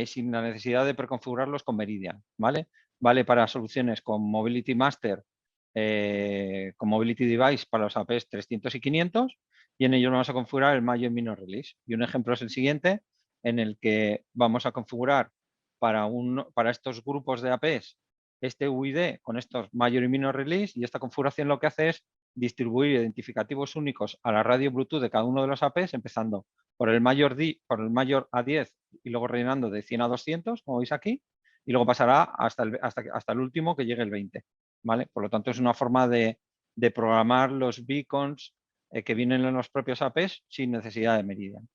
Speaker 3: sin la necesidad de preconfigurarlos con Meridian. ¿Vale? Vale para soluciones con Mobility Master, con Mobility Device para los APs 300 y 500 y en ellos vamos a configurar el Major Minor Release. Y un ejemplo es el siguiente, en el que vamos a configurar para estos grupos de APs este UID con estos Major y Minor Release, y esta configuración lo que hace es distribuir identificativos únicos a la radio Bluetooth de cada uno de los APs, empezando por el mayor A10 y luego rellenando de 100 a 200, como veis aquí, y luego pasará hasta el último que llegue el 20. ¿Vale? Por lo tanto, es una forma de programar los beacons que vienen en los propios APs sin necesidad de Meridian.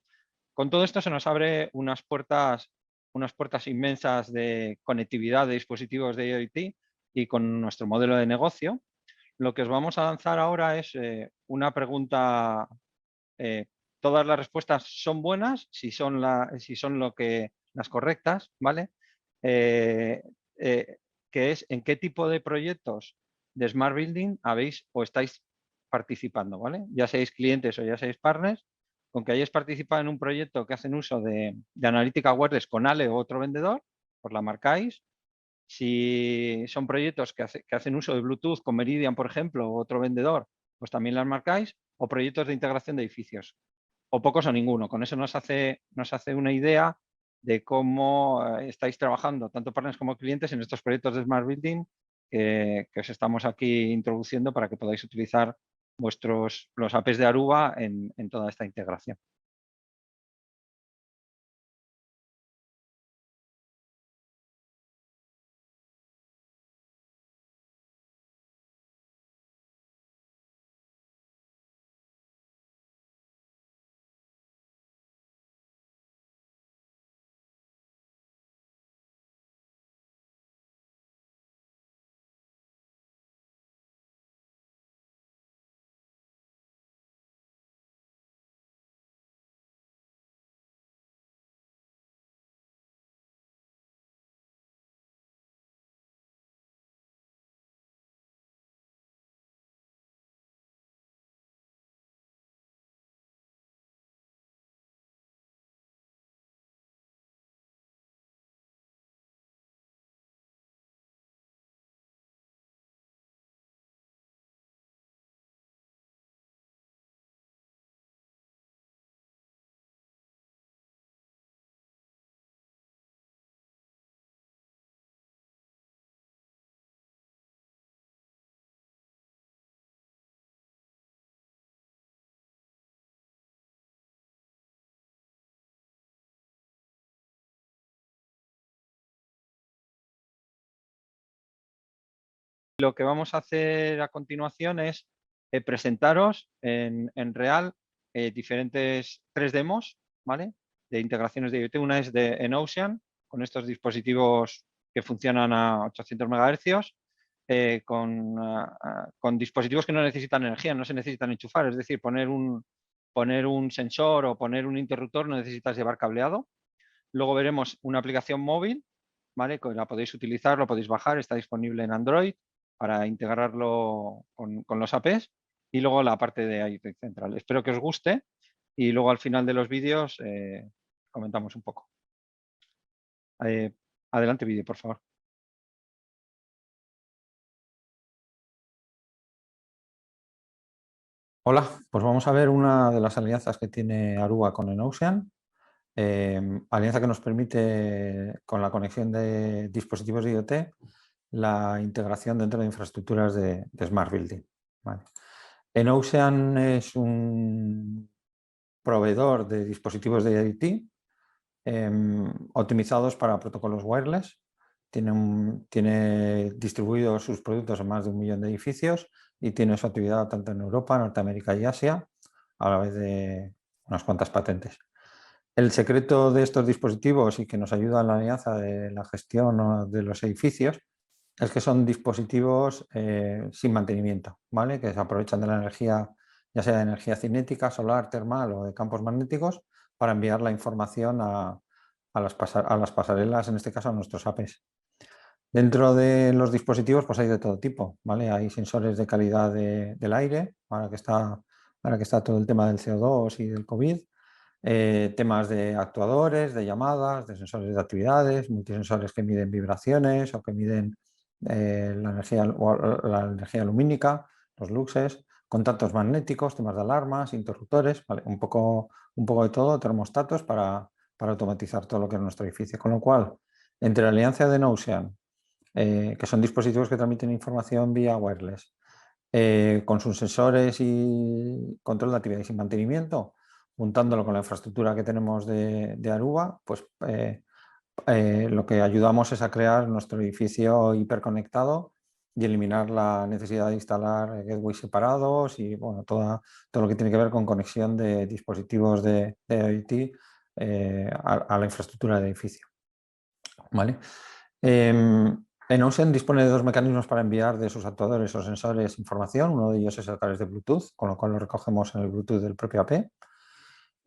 Speaker 3: Con todo esto se nos abre unas puertas inmensas de conectividad de dispositivos de IoT y con nuestro modelo de negocio. Lo que os vamos a lanzar ahora es una pregunta. Todas las respuestas son buenas si son las correctas, ¿vale? Que es en qué tipo de proyectos de Smart Building habéis o estáis participando, ¿vale? Ya seáis clientes o ya seáis partners, con que hayáis participado en un proyecto que hacen uso de analítica wireless con Ale o otro vendedor, os la marcáis. Si son proyectos que hacen uso de Bluetooth con Meridian, por ejemplo, o otro vendedor, pues también las marcáis, o proyectos de integración de edificios, o pocos o ninguno. Con eso nos hace una idea de cómo estáis trabajando, tanto partners como clientes, en estos proyectos de Smart Building que os estamos aquí introduciendo para que podáis utilizar los APs de Aruba en toda esta integración. Lo que vamos a hacer a continuación es presentaros en real diferentes 3 demos, ¿vale? De integraciones de IoT. Una es en Ocean, con estos dispositivos que funcionan a 800 MHz, con dispositivos que no necesitan energía, no se necesitan enchufar. Es decir, poner un sensor o poner un interruptor no necesitas llevar cableado. Luego veremos una aplicación móvil, ¿vale? Que la podéis utilizar, lo podéis bajar, está disponible en Android para integrarlo con los APs, y luego la parte de IoT Central. Espero que os guste y luego al final de los vídeos comentamos un poco. Adelante vídeo, por favor.
Speaker 4: Hola, pues vamos a ver una de las alianzas que tiene Aruba con Enocean. Alianza que nos permite, con la conexión de dispositivos de IoT, la integración dentro de infraestructuras de Smart Building. ¿Vale? Enocean es un proveedor de dispositivos de IoT optimizados para protocolos wireless. Tiene distribuidos sus productos en más de 1 millón de edificios y tiene su actividad tanto en Europa, Norteamérica y Asia, a la vez de unas cuantas patentes. El secreto de estos dispositivos y que nos ayuda en la alianza de la gestión de los edificios es que son dispositivos sin mantenimiento, ¿vale? Que se aprovechan de la energía, ya sea de energía cinética, solar, termal o de campos magnéticos, para enviar la información a las pasarelas, en este caso a nuestros APs. Dentro de los dispositivos pues hay de todo tipo, ¿vale? Hay sensores de calidad del aire, ahora que está todo el tema del CO2 y del COVID, temas de actuadores, de llamadas, de sensores de actividades, multisensores que miden vibraciones o que miden la energía lumínica, los luxes, contactos magnéticos, temas de alarmas, interruptores, ¿vale? un poco de todo, termostatos para automatizar todo lo que es nuestro edificio. Con lo cual, entre la alianza de Enocean, que son dispositivos que transmiten información vía wireless, con sus sensores y control de actividades y mantenimiento, juntándolo con la infraestructura que tenemos de Aruba, pues lo que ayudamos es a crear nuestro edificio hiperconectado y eliminar la necesidad de instalar gateways separados y bueno, todo lo que tiene que ver con conexión de dispositivos de IoT a la infraestructura del edificio. ¿Vale? Enocean dispone de 2 mecanismos para enviar de sus actuadores o sensores información. Uno de ellos es a través de Bluetooth, con lo cual lo recogemos en el Bluetooth del propio AP.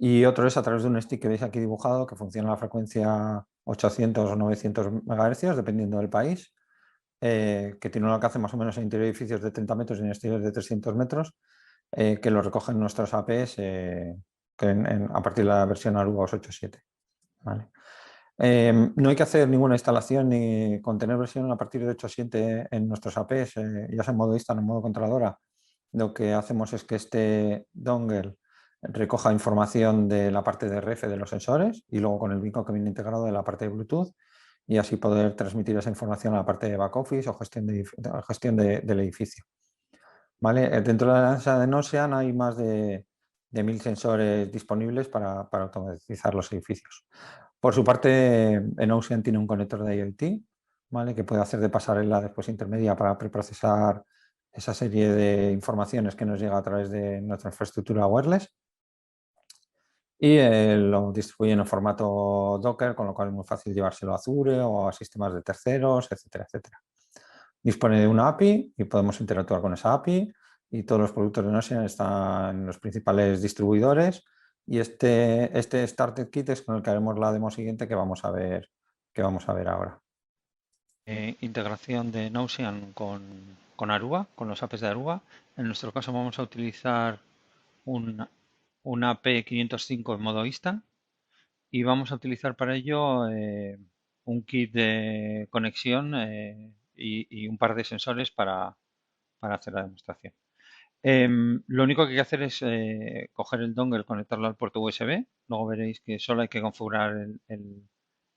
Speaker 4: Y otro es a través de un stick que veis aquí dibujado, que funciona a la frecuencia 800 o 900 MHz, dependiendo del país, que tiene un alcance más o menos en interior de edificios de 30 metros y en exteriores de 300 metros, que lo recogen nuestros APs a partir de la versión Aruba 8.7. ¿Vale? No hay que hacer ninguna instalación ni contener versión a partir de 8.7 en nuestros APs, ya sea en modo instant o en modo controladora. Lo que hacemos es que este dongle recoja información de la parte de RF de los sensores y luego con el beacon que viene integrado de la parte de Bluetooth, y así poder transmitir esa información a la parte de back office o gestión del edificio. ¿Vale? Dentro de la alianza de Enocean hay más de 1.000 sensores disponibles para automatizar los edificios. Por su parte, Enocean tiene un conector de IoT, ¿vale? Que puede hacer de pasarela después intermedia para preprocesar esa serie de informaciones que nos llega a través de nuestra infraestructura wireless, y lo distribuyen en formato Docker, con lo cual es muy fácil llevárselo a Azure o a sistemas de terceros, etcétera, etcétera. Dispone de una API y podemos interactuar con esa API, y todos los productos de Enocean están en los principales distribuidores, y este Starter Kit es con el que haremos la demo siguiente que vamos a ver ahora.
Speaker 3: Integración de Enocean con Aruba, con los APs de Aruba. En nuestro caso vamos a utilizar un AP505 en modo instant y vamos a utilizar para ello un kit de conexión y un par de sensores para hacer la demostración. Lo único que hay que hacer es coger el dongle, conectarlo al puerto USB. Luego veréis que solo hay que configurar el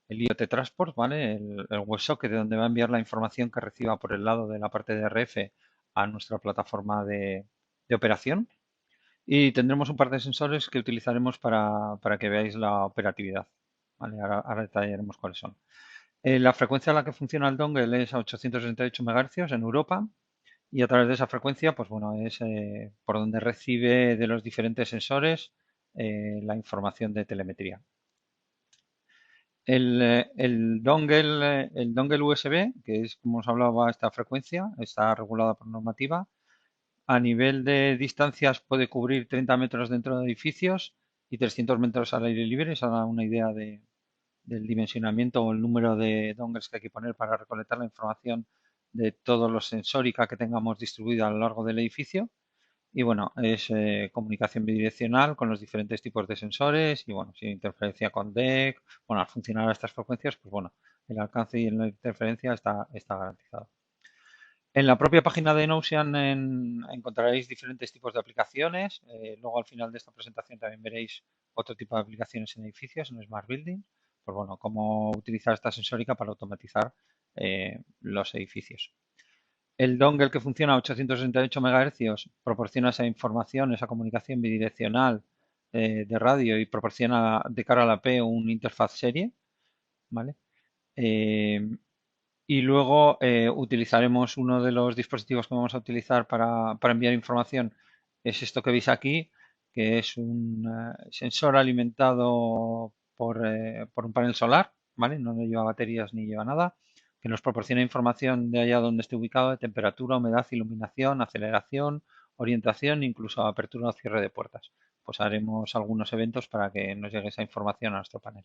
Speaker 3: IoT Transport, ¿vale? El WebSocket, de donde va a enviar la información que reciba por el lado de la parte de RF a nuestra plataforma de operación. Y tendremos un par de sensores que utilizaremos para que veáis la operatividad. ¿Vale? Ahora detallaremos cuáles son. La frecuencia a la que funciona el dongle es a 868 MHz en Europa y a través de esa frecuencia, pues bueno, es por donde recibe de los diferentes sensores la información de telemetría. El dongle USB, que es como os hablaba esta frecuencia, está regulada por normativa. A nivel de distancias puede cubrir 30 metros dentro de edificios y 300 metros al aire libre. Eso da una idea del dimensionamiento o el número de dongles que hay que poner para recolectar la información de todo lo sensórica que tengamos distribuida a lo largo del edificio. Y bueno, es comunicación bidireccional con los diferentes tipos de sensores y bueno, sin interferencia con DEC. Bueno, al funcionar a estas frecuencias, pues bueno, el alcance y la interferencia está garantizado. En la propia página de Notion encontraréis diferentes tipos de aplicaciones. Luego al final de esta presentación también veréis otro tipo de aplicaciones en edificios, en Smart Building. Pues bueno, cómo utilizar esta sensórica para automatizar los edificios. El dongle que funciona a 868 MHz proporciona esa información, esa comunicación bidireccional de radio y proporciona de cara a la P un interfaz serie, ¿vale? Y luego utilizaremos uno de los dispositivos que vamos a utilizar para enviar información. Es esto que veis aquí, que es un sensor alimentado por un panel solar, ¿vale? No lleva baterías ni lleva nada, que nos proporciona información de allá donde esté ubicado, de temperatura, humedad, iluminación, aceleración, orientación, incluso apertura o cierre de puertas. Pues haremos algunos eventos para que nos llegue esa información a nuestro panel.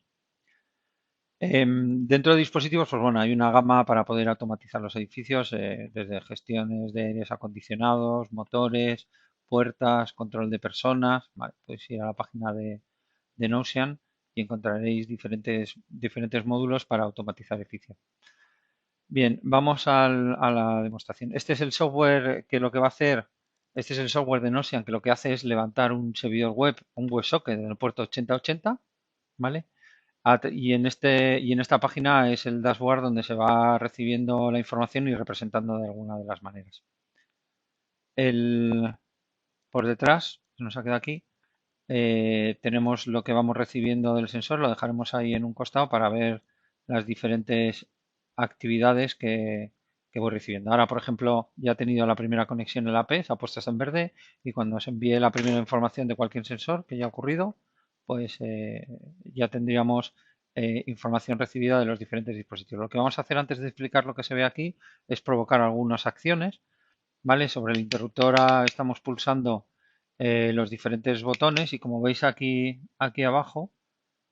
Speaker 3: Dentro de dispositivos, pues bueno, hay una gama para poder automatizar los edificios, desde gestiones de aires acondicionados, motores, puertas, control de personas. Vale, podéis ir a la página de Notion y encontraréis diferentes módulos para automatizar edificios. Bien, vamos a la demostración. Este es el software que lo que va a hacer, este es el software de Notion que lo que hace es levantar un servidor web, un WebSocket en el puerto 8080, ¿vale? Y en esta página es el dashboard donde se va recibiendo la información y representando de alguna de las maneras. Por detrás, que nos ha quedado aquí, tenemos lo que vamos recibiendo del sensor, lo dejaremos ahí en un costado para ver las diferentes actividades que voy recibiendo. Ahora, por ejemplo, ya he tenido la primera conexión en la AP, se ha puesto en verde y cuando os envíe la primera información de cualquier sensor que ya ha ocurrido, pues ya tendríamos información recibida de los diferentes dispositivos. Lo que vamos a hacer antes de explicar lo que se ve aquí es provocar algunas acciones, ¿vale? Sobre el interruptor estamos pulsando los diferentes botones y como veis aquí abajo,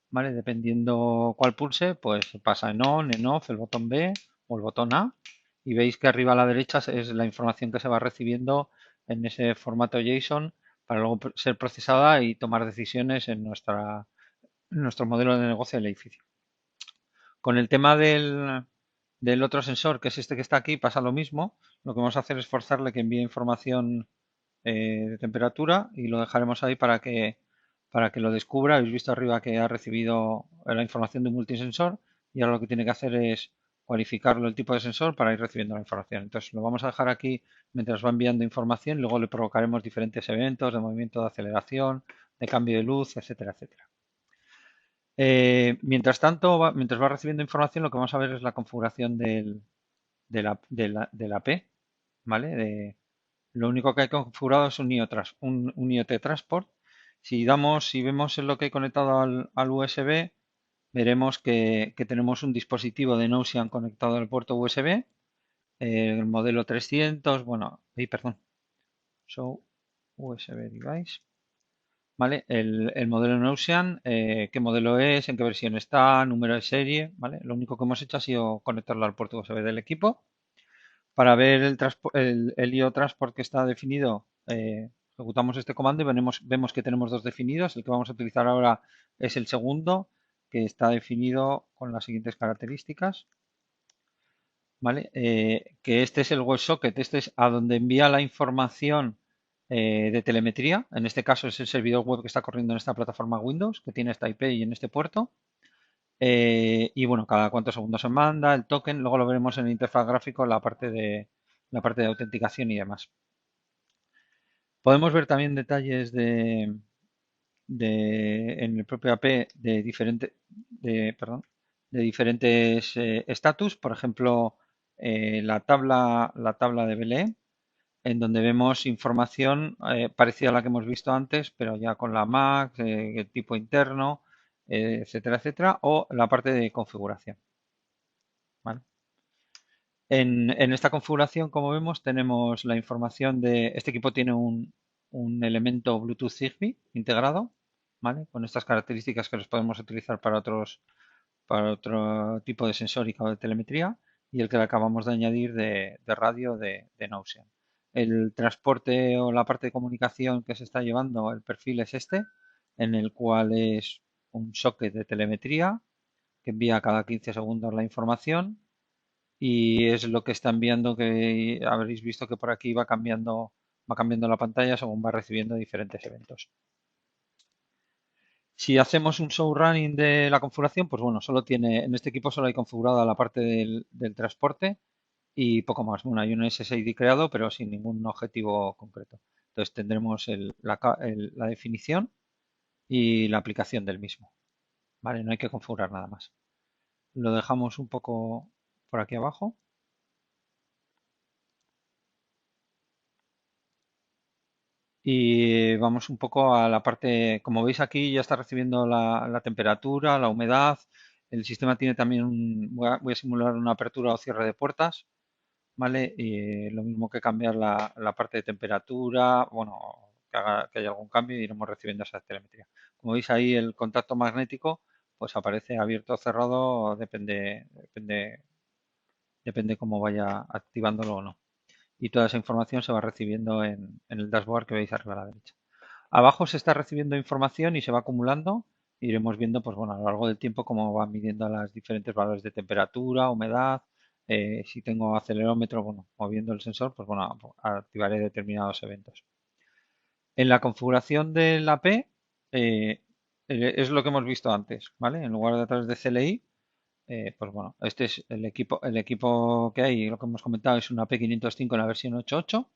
Speaker 3: ¿vale? Dependiendo cuál pulse, pues pasa en on, en off, el botón B o el botón A y veis que arriba a la derecha es la información que se va recibiendo en ese formato JSON para luego ser procesada y tomar decisiones en nuestro modelo de negocio del edificio. Con el tema del otro sensor, que es este que está aquí, pasa lo mismo. Lo que vamos a hacer es forzarle que envíe información de temperatura y lo dejaremos ahí para que lo descubra. Habéis visto arriba que ha recibido la información de un multisensor y ahora lo que tiene que hacer es cualificarlo el tipo de sensor para ir recibiendo la información. Entonces lo vamos a dejar aquí mientras va enviando información y luego le provocaremos diferentes eventos de movimiento de aceleración, de cambio de luz, etcétera, etcétera. Mientras tanto, mientras va recibiendo información, lo que vamos a ver es la configuración de la P, ¿vale? Lo único que hay configurado es un IoT Transport. Si vemos lo que he conectado al USB, veremos que tenemos un dispositivo de Notion conectado al puerto USB, el modelo 300, bueno, perdón, show USB device. ¿Vale? El modelo Notion, qué modelo es, en qué versión está, número de serie, ¿vale? Lo único que hemos hecho ha sido conectarlo al puerto USB del equipo. Para ver el IO Transport que está definido, ejecutamos este comando y vemos que tenemos dos definidos. El que vamos a utilizar ahora es el segundo, que está definido con las siguientes características. ¿Vale? Que este es el WebSocket, este es a donde envía la información de telemetría. En este caso es el servidor web que está corriendo en esta plataforma Windows, que tiene esta IP y en este puerto. Y bueno, cada cuántos segundos se manda, el token, luego lo veremos en el interfaz gráfico, la parte de autenticación y demás. Podemos ver también detalles en el propio AP de diferentes estatus, por ejemplo, la tabla de Belén, en donde vemos información parecida a la que hemos visto antes, pero ya con la MAC, tipo interno, etcétera, etcétera, o la parte de configuración. ¿Vale? En esta configuración, como vemos, tenemos la información de... Este equipo tiene un elemento Bluetooth Zigbee integrado, ¿vale? Con estas características que los podemos utilizar para otro tipo de sensórica o de telemetría, y el que le acabamos de añadir de radio de Notion. El transporte o la parte de comunicación que se está llevando, el perfil es este, en el cual es un socket de telemetría que envía cada 15 segundos la información, y es lo que está enviando, que habréis visto que por aquí va cambiando la pantalla según va recibiendo diferentes eventos. Si hacemos un show running de la configuración, pues bueno, en este equipo solo hay configurada la parte del transporte y poco más. Bueno, hay un SSID creado, pero sin ningún objetivo concreto. Entonces tendremos la definición y la aplicación del mismo. Vale, no hay que configurar nada más. Lo dejamos un poco por aquí abajo. Y vamos un poco a la parte, como veis aquí ya está recibiendo la temperatura, la humedad. El sistema tiene también voy a simular una apertura o cierre de puertas, ¿vale? Y lo mismo que cambiar la parte de temperatura, bueno, que haya algún cambio y iremos recibiendo esa telemetría. Como veis ahí el contacto magnético pues aparece abierto o cerrado, depende cómo vaya activándolo o no. Y toda esa información se va recibiendo en el dashboard que veis arriba a la derecha. Abajo se está recibiendo información y se va acumulando. Iremos viendo, pues bueno, a lo largo del tiempo cómo van midiendo los diferentes valores de temperatura, humedad. Si tengo acelerómetro, bueno, moviendo el sensor, pues bueno, activaré determinados eventos. En la configuración del AP es lo que hemos visto antes, ¿vale? En lugar de a través de CLI, pues bueno, este es el equipo que hay, lo que hemos comentado es una P505 en la versión 8.8.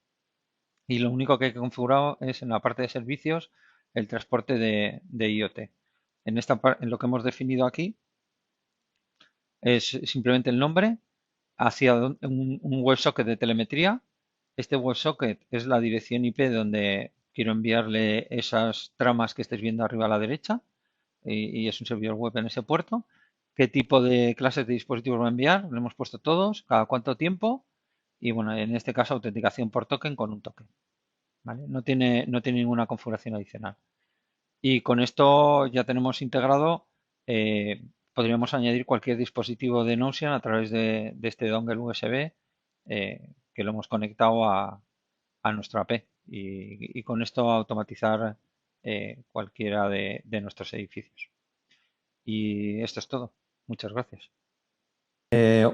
Speaker 3: Y lo único que he configurado es en la parte de servicios el transporte de IoT. En lo que hemos definido aquí es simplemente el nombre hacia un WebSocket de telemetría. Este WebSocket es la dirección IP donde quiero enviarle esas tramas que estáis viendo arriba a la derecha, y es un servidor web en ese puerto. ¿Qué tipo de clases de dispositivos va a enviar? Lo hemos puesto todos, cada cuánto tiempo, y bueno, en este caso autenticación por token con un token. ¿Vale? No tiene ninguna configuración adicional. Y con esto ya tenemos integrado, podríamos añadir cualquier dispositivo de Notion a través de este dongle USB que lo hemos conectado a nuestra AP, y con esto automatizar cualquiera de nuestros edificios. Y esto es todo. Muchas gracias.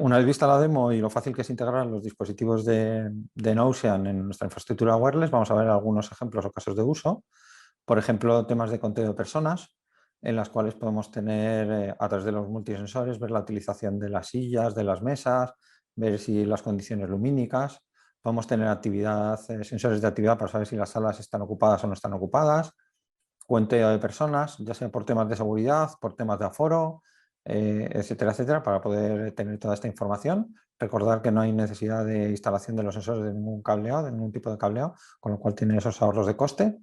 Speaker 4: Una vez vista la demo y lo fácil que es integrar los dispositivos de Notion en nuestra infraestructura wireless, vamos a ver algunos ejemplos o casos de uso. Por ejemplo, temas de conteo de personas, en las cuales podemos tener, a través de los multisensores, ver la utilización de las sillas, de las mesas, ver si las condiciones lumínicas. Podemos tener sensores de actividad para saber si las salas están ocupadas o no están ocupadas. Cuenteo de personas, ya sea por temas de seguridad, por temas de aforo, etcétera, etcétera, para poder tener toda esta información. Recordar que no hay necesidad de instalación de los sensores de ningún cableado, de ningún tipo de cableado, con lo cual tiene esos ahorros de coste.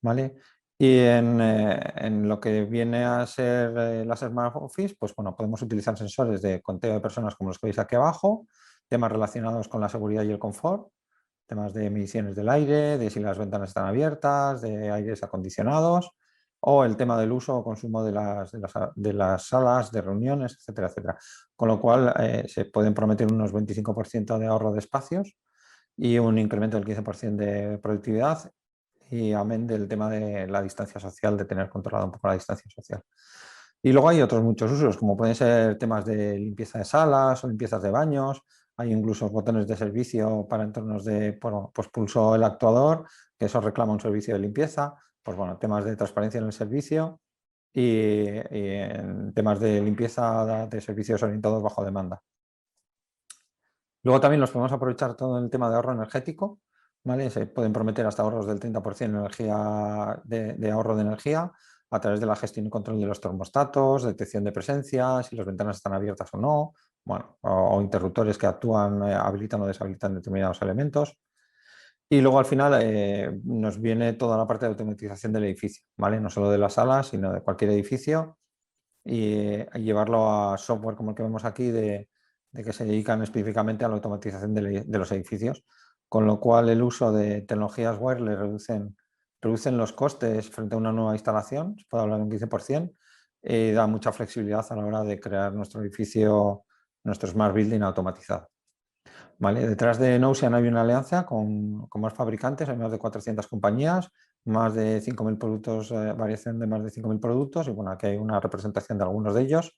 Speaker 4: ¿Vale? Y en lo que viene a ser la Smart Office, pues bueno, podemos utilizar sensores de conteo de personas como los que veis aquí abajo, temas relacionados con la seguridad y el confort, temas de mediciones del aire, de si las ventanas están abiertas, de aires acondicionados, o el tema del uso o consumo de las salas de reuniones, etcétera, etcétera. Con lo cual se pueden prometer unos 25% de ahorro de espacios y un incremento del 15% de productividad, y amén del tema de la distancia social, de tener controlado un poco la distancia social. Y luego hay otros muchos usos, como pueden ser temas de limpieza de salas o limpiezas de baños. Hay incluso botones de servicio para entornos de, bueno, pues pulso el actuador, que eso reclama un servicio de limpieza. Pues bueno, temas de transparencia en el servicio y en temas de limpieza de servicios orientados bajo demanda. Luego también los podemos aprovechar todo en el tema de ahorro energético, ¿vale? Se pueden prometer hasta ahorros del 30% de ahorro de energía a través de la gestión y control de los termostatos, detección de presencia, si las ventanas están abiertas o no, bueno, o interruptores que actúan, habilitan o deshabilitan determinados elementos. Y luego al final nos viene toda la parte de automatización del edificio, ¿vale? No solo de las salas, sino de cualquier edificio y llevarlo a software como el que vemos aquí de que se dedican específicamente a la automatización de los edificios, con lo cual el uso de tecnologías wireless reducen los costes frente a una nueva instalación, se puede hablar de un 15%, y da mucha flexibilidad a la hora de crear nuestro edificio, nuestro Smart Building automatizado. ¿Vale? Detrás de Notion hay una alianza con más fabricantes, hay más de 400 compañías, más de 5.000 productos, variación de más de 5.000 productos y bueno, aquí hay una representación de algunos de ellos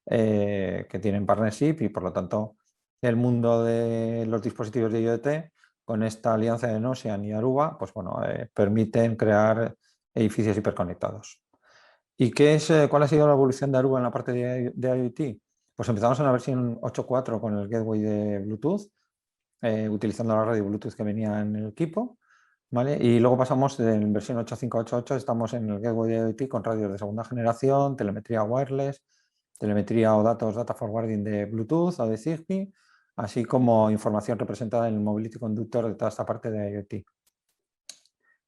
Speaker 4: que tienen partnership y por lo tanto el mundo de los dispositivos de IoT con esta alianza de Notion y Aruba pues bueno, permiten crear edificios hiperconectados. ¿Y cuál ha sido la evolución de Aruba en la parte de IoT? Pues empezamos en la versión 8.4 con el gateway de Bluetooth, utilizando la radio Bluetooth que venía en el equipo, ¿vale? Y luego pasamos en versión 8.5.8.8, estamos en el gateway de IoT con radios de segunda generación, telemetría wireless, telemetría o data forwarding de Bluetooth o de Zigbee, así como información representada en el Mobility Conductor de toda esta parte de IoT.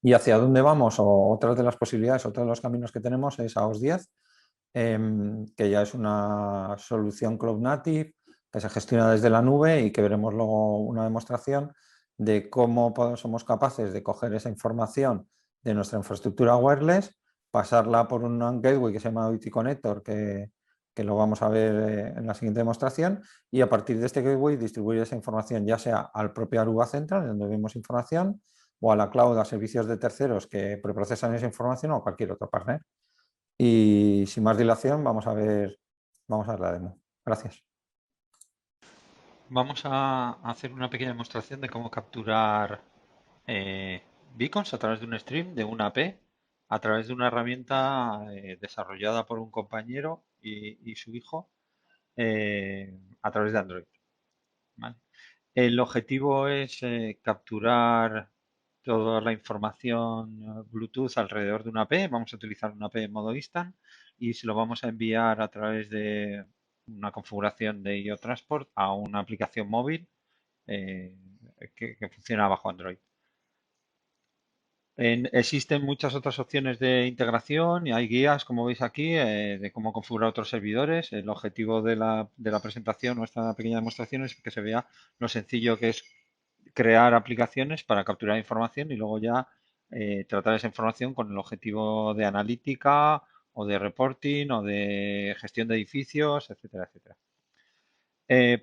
Speaker 4: ¿Y hacia dónde vamos? O otras de las posibilidades, otros de los caminos que tenemos es AOS 10, que ya es una solución Cloud Native que se gestiona desde la nube y que veremos luego una demostración de cómo somos capaces de coger esa información de nuestra infraestructura wireless, pasarla por un gateway que se llama IoT Connector, que lo vamos a ver en la siguiente demostración, y a partir de este gateway distribuir esa información ya sea al propio Aruba Central, donde vemos información, o a la cloud, a servicios de terceros que preprocesan esa información o a cualquier otro partner. Y sin más dilación, vamos a ver la demo. Gracias.
Speaker 3: Vamos a hacer una pequeña demostración de cómo capturar beacons a través de un stream de una AP a través de una herramienta desarrollada por un compañero y su hijo a través de Android. ¿Vale? El objetivo es capturar toda la información Bluetooth alrededor de una AP. Vamos a utilizar una AP en modo instant y se lo vamos a enviar a través de una configuración de IO Transport a una aplicación móvil que funciona bajo Android. Existen muchas otras opciones de integración y hay guías, como veis aquí, de cómo configurar otros servidores. El objetivo de la presentación o esta pequeña demostración es que se vea lo sencillo que es crear aplicaciones para capturar información y luego ya tratar esa información con el objetivo de analítica o de reporting o de gestión de edificios, etcétera, etcétera.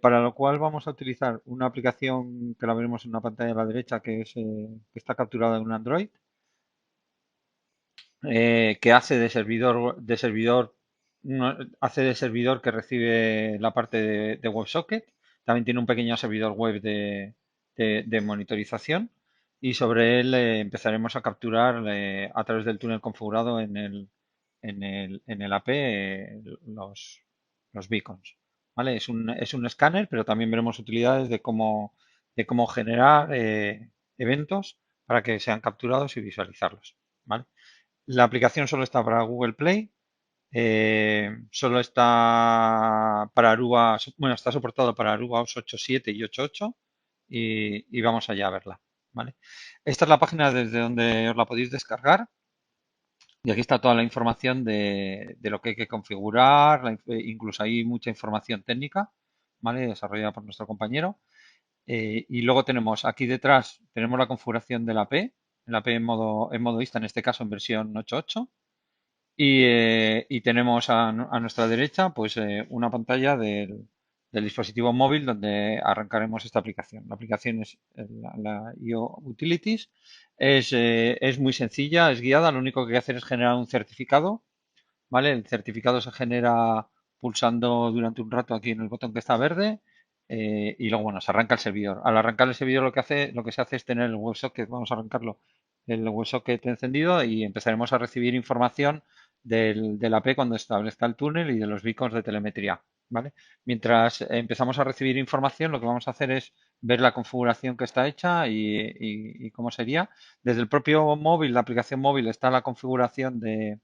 Speaker 3: Para lo cual vamos a utilizar una aplicación que la veremos en una pantalla a la derecha que está capturada en un Android, que hace de servidor que recibe la parte de WebSocket. También tiene un pequeño servidor web de monitorización y sobre él empezaremos a capturar a través del túnel configurado en el AP los beacons. ¿Vale? Es un escáner, pero también veremos utilidades de cómo generar eventos para que sean capturados y visualizarlos. ¿Vale? La aplicación solo está para Google Play, solo está para Aruba, bueno, está soportado para Aruba OS 8.7 y 8.8 y vamos allá a verla. ¿Vale? Esta es la página desde donde os la podéis descargar y aquí está toda la información de lo que hay que configurar, incluso hay mucha información técnica, ¿vale? Desarrollada por nuestro compañero. Y luego tenemos aquí detrás, tenemos la configuración de la AP, la AP en modo ISTA, en este caso en versión 8.8. Y tenemos a nuestra derecha pues una pantalla del dispositivo móvil donde arrancaremos esta aplicación. La aplicación es la IO Utilities. Es muy sencilla, es guiada. Lo único que hay que hacer es generar un certificado. ¿Vale? El certificado se genera pulsando durante un rato aquí en el botón que está verde y luego bueno, se arranca el servidor. Al arrancar el servidor lo que se hace es tener el WebSocket, vamos a arrancarlo, el WebSocket encendido y empezaremos a recibir información del AP cuando establezca el túnel y de los beacons de telemetría. ¿Vale? Mientras empezamos a recibir información, lo que vamos a hacer es ver la configuración que está hecha y cómo sería. Desde el propio móvil, la aplicación móvil, está la configuración que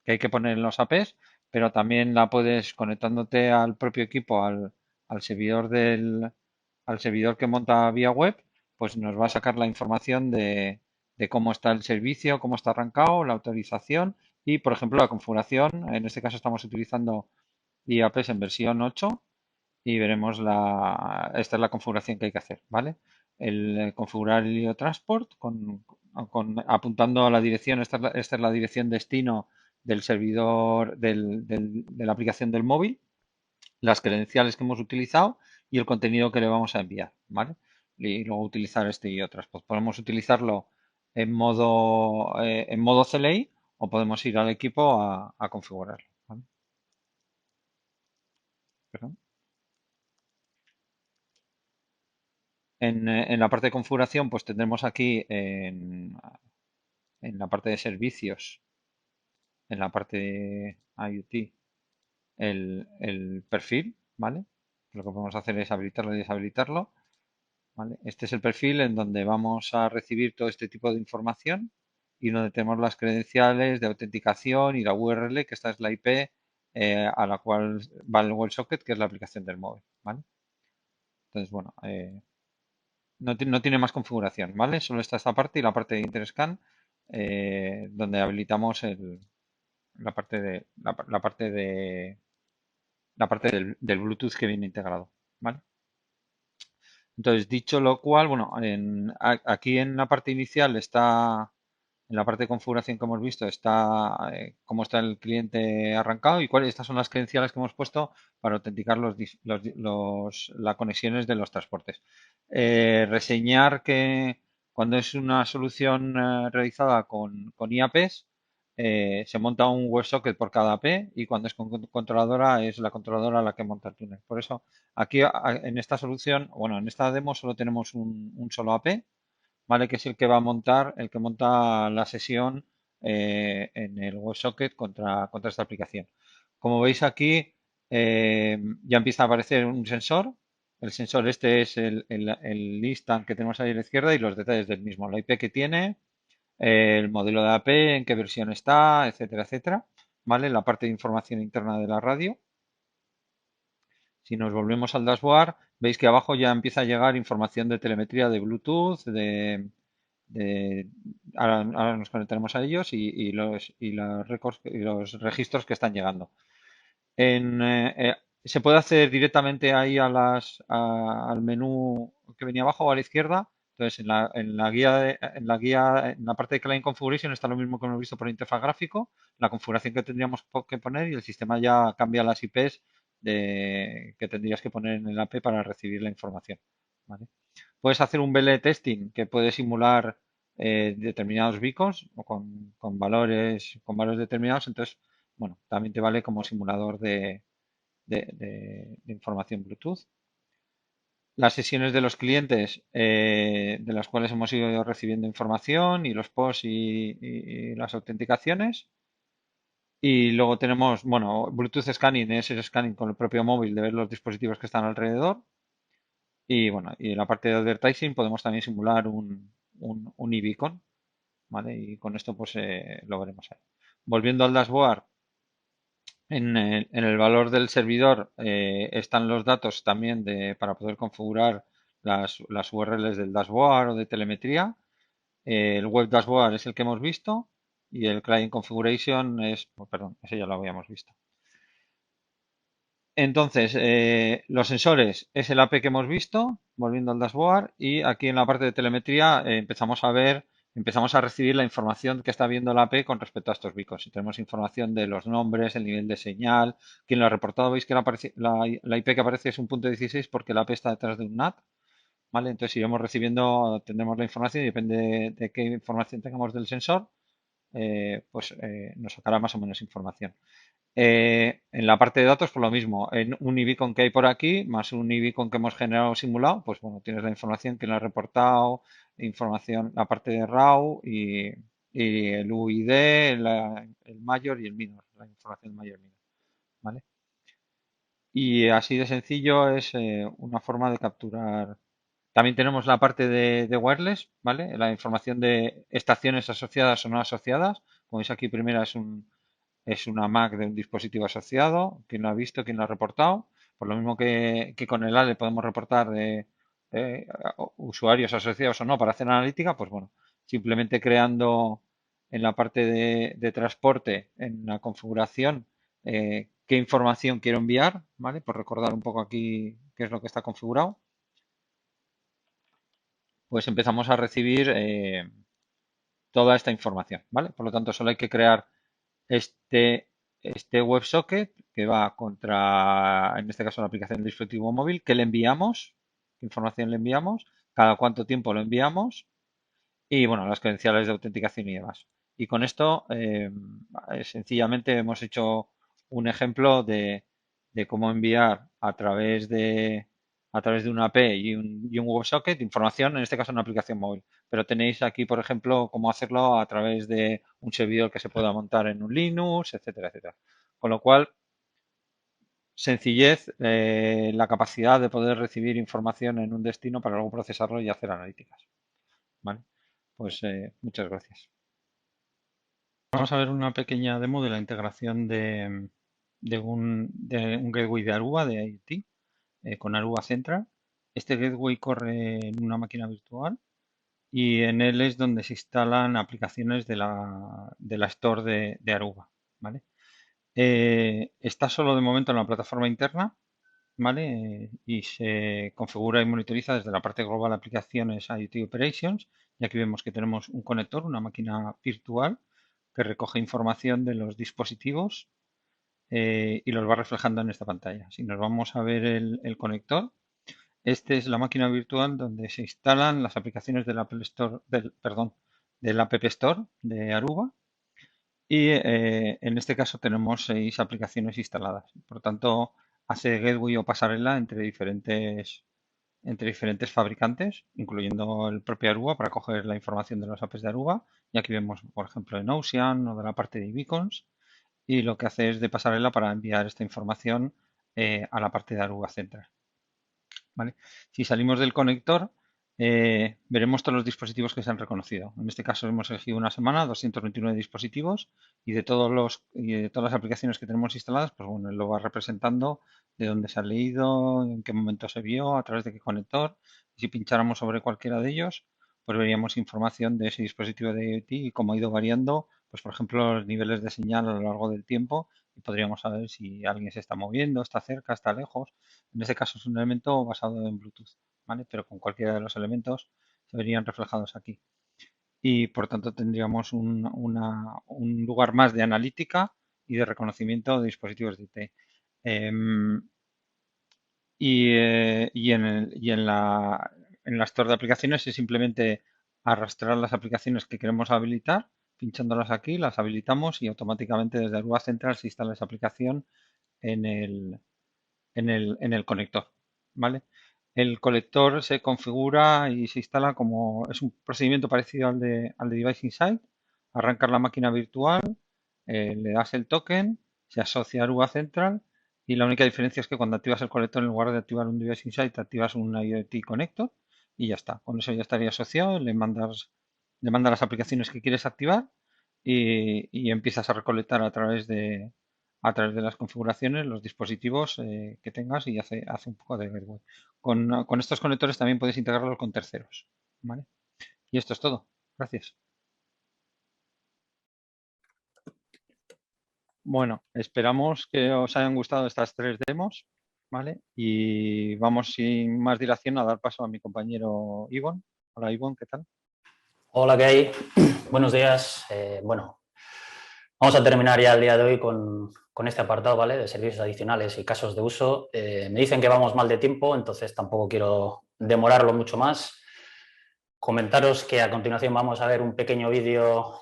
Speaker 3: hay que poner en los APs, pero también la puedes conectándote al propio equipo, al servidor al servidor que monta vía web, pues nos va a sacar la información de cómo está el servicio, cómo está arrancado, la autorización y, por ejemplo, la configuración. En este caso estamos utilizando IAPs en versión 8 y veremos esta es la configuración que hay que hacer, ¿vale? Configurar el IO Transport apuntando a la dirección, esta es la dirección destino del servidor de la aplicación del móvil, las credenciales que hemos utilizado y el contenido que le vamos a enviar, ¿vale? Y luego utilizar este IO Transport. Podemos utilizarlo en modo CLI o podemos ir al equipo a configurarlo, ¿vale? Perdón. En la parte de configuración, pues tendremos aquí en la parte de servicios, en la parte de IoT, el perfil, ¿vale? Lo que podemos hacer es habilitarlo y deshabilitarlo, ¿vale? Este es el perfil en donde vamos a recibir todo este tipo de información y donde tenemos las credenciales de autenticación y la URL, que esta es la IP a la cual va el WebSocket, que es la aplicación del móvil, ¿vale? Entonces, bueno, no tiene más configuración, ¿vale? Solo está esta parte y la parte de Interscan, donde habilitamos la parte del Bluetooth que viene integrado, ¿vale? Entonces, dicho lo cual, bueno, aquí en la parte inicial está, en la parte de configuración que hemos visto, está cómo está el cliente arrancado y cuáles estas son las credenciales que hemos puesto para autenticar las conexiones de los transportes. Reseñar que cuando es una solución realizada con IAPs, se monta un WebSocket por cada AP y cuando es con controladora es la controladora la que monta el túnel. Por eso aquí en esta solución, bueno, en esta demo solo tenemos un solo AP, ¿vale? Que es el que va a montar, el que monta la sesión en el WebSocket contra esta aplicación. Como veis aquí, ya empieza a aparecer un sensor. El sensor este es el instant que tenemos ahí a la izquierda y los detalles del mismo, la IP que tiene, el modelo de AP, en qué versión está, etcétera, etcétera. ¿Vale? La parte de información interna de la radio. Si nos volvemos al dashboard, veis que abajo ya empieza a llegar información de telemetría de Bluetooth, ahora nos conectaremos a ellos y los registros que están llegando. Se puede hacer directamente ahí al menú que venía abajo o a la izquierda. Entonces, en la parte de Client Configuration está lo mismo que hemos visto por interfaz gráfico, la configuración que tendríamos que poner y el sistema ya cambia las IPs que tendrías que poner en el AP para recibir la información, ¿vale? Puedes hacer un BL testing que puede simular determinados beacons o con valores determinados. Entonces, bueno, también te vale como simulador de información Bluetooth. Las sesiones de los clientes de las cuales hemos ido recibiendo información y los posts y las autenticaciones. Y luego tenemos, bueno, Bluetooth Scanning es el scanning con el propio móvil de ver los dispositivos que están alrededor. Y bueno, y en la parte de advertising podemos también simular un iBeacon, ¿vale? Y con esto pues lo veremos ahí. Volviendo al dashboard, en el valor del servidor están los datos también para poder configurar las URLs del dashboard o de telemetría. El web dashboard es el que hemos visto y el client configuration es, perdón, ese ya lo habíamos visto. Entonces, los sensores es el AP que hemos visto, volviendo al dashboard, y aquí en la parte de telemetría empezamos a recibir la información que está viendo la AP con respecto a estos beacons. Y tenemos información de los nombres, el nivel de señal, quién lo ha reportado. Veis que la IP que aparece es un punto 16 porque la AP está detrás de un NAT, ¿vale? Entonces iremos recibiendo, tendremos la información y depende de qué información tengamos del sensor, pues nos sacará más o menos información. En la parte de datos, por lo mismo, en un iBeacon que hay por aquí, más un iBeacon que hemos generado simulado, pues bueno, tienes la información, quién lo ha reportado, información, la parte de RAW y el UID, el mayor y el minor, la información mayor y minor, ¿vale? Y así de sencillo es una forma de capturar. También tenemos la parte de wireless, ¿vale? La información de estaciones asociadas o no asociadas. Como veis aquí, primera es una MAC de un dispositivo asociado, quién lo ha visto, quién lo ha reportado. Por lo mismo que con el ALE podemos reportar usuarios asociados o no para hacer analítica, pues bueno, simplemente creando en la parte de transporte, en la configuración, qué información quiero enviar, ¿vale? Por recordar un poco aquí qué es lo que está configurado. Pues empezamos a recibir toda esta información, ¿vale? Por lo tanto, solo hay que crear este WebSocket que va contra, en este caso, la aplicación del dispositivo móvil, que le enviamos, qué información le enviamos, cada cuánto tiempo lo enviamos y, bueno, las credenciales de autenticación y demás. Y con esto, sencillamente hemos hecho un ejemplo de cómo enviar a través de una API y un WebSocket información, en este caso, en una aplicación móvil. Pero tenéis aquí, por ejemplo, cómo hacerlo a través de un servidor que se pueda montar en un Linux, etcétera, etcétera. Con lo cual, sencillez, la capacidad de poder recibir información en un destino para luego procesarlo y hacer analíticas. ¿Vale? Pues muchas gracias. Vamos a ver una pequeña demo de la integración de un gateway de Aruba, de IoT, con Aruba Central. Este gateway corre en una máquina virtual y en él es donde se instalan aplicaciones de la Store de Aruba, ¿vale? Está solo de momento en la plataforma interna, ¿vale? Y se configura y monitoriza desde la parte global de aplicaciones IoT Operations. Y aquí vemos que tenemos un conector, una máquina virtual que recoge información de los dispositivos y los va reflejando en esta pantalla. Si nos vamos a ver el conector, este es la máquina virtual donde se instalan las aplicaciones del Apple Store, del App Store de Aruba. Y en este caso tenemos 6 aplicaciones instaladas. Por lo tanto, hace gateway o pasarela entre diferentes fabricantes, incluyendo el propio Aruba, para coger la información de los apps de Aruba. Y aquí vemos, por ejemplo, en Ocean o de la parte de beacons. Y lo que hace es de pasarela para enviar esta información a la parte de Aruba Central. ¿Vale? Si salimos del conector, veremos todos los dispositivos que se han reconocido. En este caso hemos elegido una semana, 229 dispositivos, y de todas las aplicaciones que tenemos instaladas, pues bueno, lo va representando de dónde se ha leído, en qué momento se vio, a través de qué conector. Y si pincháramos sobre cualquiera de ellos, pues veríamos información de ese dispositivo de IoT y cómo ha ido variando, pues por ejemplo, los niveles de señal a lo largo del tiempo, y podríamos saber si alguien se está moviendo, está cerca, está lejos. En este caso es un elemento basado en Bluetooth, ¿vale? Pero con cualquiera de los elementos se verían reflejados aquí. Y por tanto tendríamos un lugar más de analítica y de reconocimiento de dispositivos de IT. En la Store de aplicaciones es simplemente arrastrar las aplicaciones que queremos habilitar, pinchándolas aquí, las habilitamos y automáticamente desde Aruba Central se instala esa aplicación en el conector, ¿vale? El colector se configura y se instala como, es un procedimiento parecido al de Device Insight. Arrancas la máquina virtual, le das el token, se asocia a Aruba Central y la única diferencia es que cuando activas el colector, en lugar de activar un Device Insight, activas un IoT Connector y ya está. Con eso ya estaría asociado, le mandas las aplicaciones que quieres activar y empiezas a recolectar a través de las configuraciones los dispositivos que tengas y hace un poco de gateway. Con estos conectores también puedes integrarlos con terceros, ¿vale? Y esto es todo. Gracias. Bueno, esperamos que os hayan gustado estas 3 demos, ¿vale? Y vamos sin más dilación a dar paso a mi compañero Ivonne. Hola Ivonne, ¿qué tal?
Speaker 5: Hola, ¿qué hay? Buenos días. Bueno, vamos a terminar ya el día de hoy con este apartado, ¿vale? De servicios adicionales y casos de uso. Me dicen que vamos mal de tiempo, entonces tampoco quiero demorarlo mucho más. Comentaros que a continuación vamos a ver un pequeño vídeo,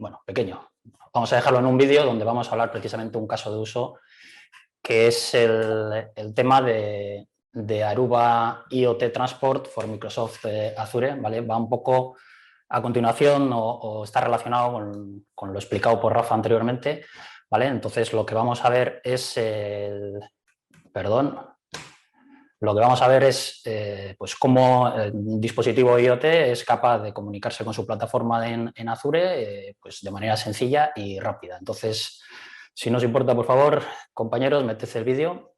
Speaker 5: bueno, pequeño. Vamos a dejarlo en un vídeo donde vamos a hablar precisamente un caso de uso que es el tema de Aruba IoT Transport for Microsoft Azure, ¿vale? Va un poco a continuación o está relacionado con lo explicado por Rafa anteriormente, ¿vale? Entonces lo que vamos a ver es lo que vamos a ver es pues cómo un dispositivo IoT es capaz de comunicarse con su plataforma en Azure pues de manera sencilla y rápida. Entonces, si no os importa, por favor, compañeros, meted el vídeo.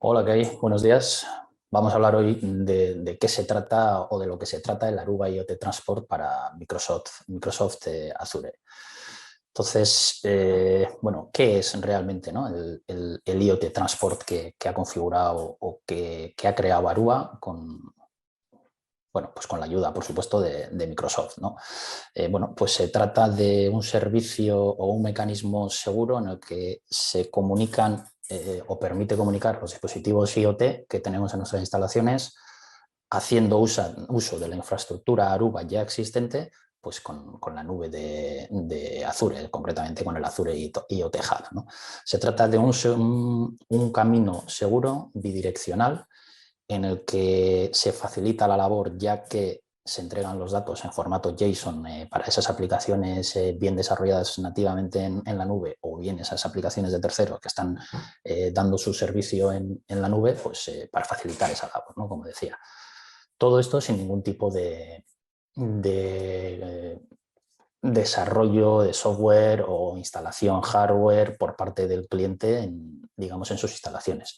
Speaker 5: Hola, ¿qué hay? Buenos días. Vamos a hablar hoy de qué se trata o de lo que se trata el Aruba IoT Transport para Microsoft Azure. Entonces, bueno, ¿qué es realmente, ¿no? el IoT Transport que ha configurado o que ha creado Aruba bueno, pues con la ayuda, por supuesto, de Microsoft, ¿no? Bueno, pues se trata de un servicio o un mecanismo seguro en el que se comunican o permite comunicar los dispositivos IoT que tenemos en nuestras instalaciones haciendo uso de la infraestructura Aruba ya existente, pues con la nube de Azure, concretamente con el Azure IoT Hub, ¿no? Se trata de un camino seguro, bidireccional, en el que se facilita la labor ya que se entregan los datos en formato JSON para esas aplicaciones bien desarrolladas nativamente en la nube o bien esas aplicaciones de terceros que están dando su servicio en la nube, pues para facilitar esa labor, ¿no? Como decía. Todo esto sin ningún tipo de desarrollo de software o instalación hardware por parte del cliente digamos, en sus instalaciones.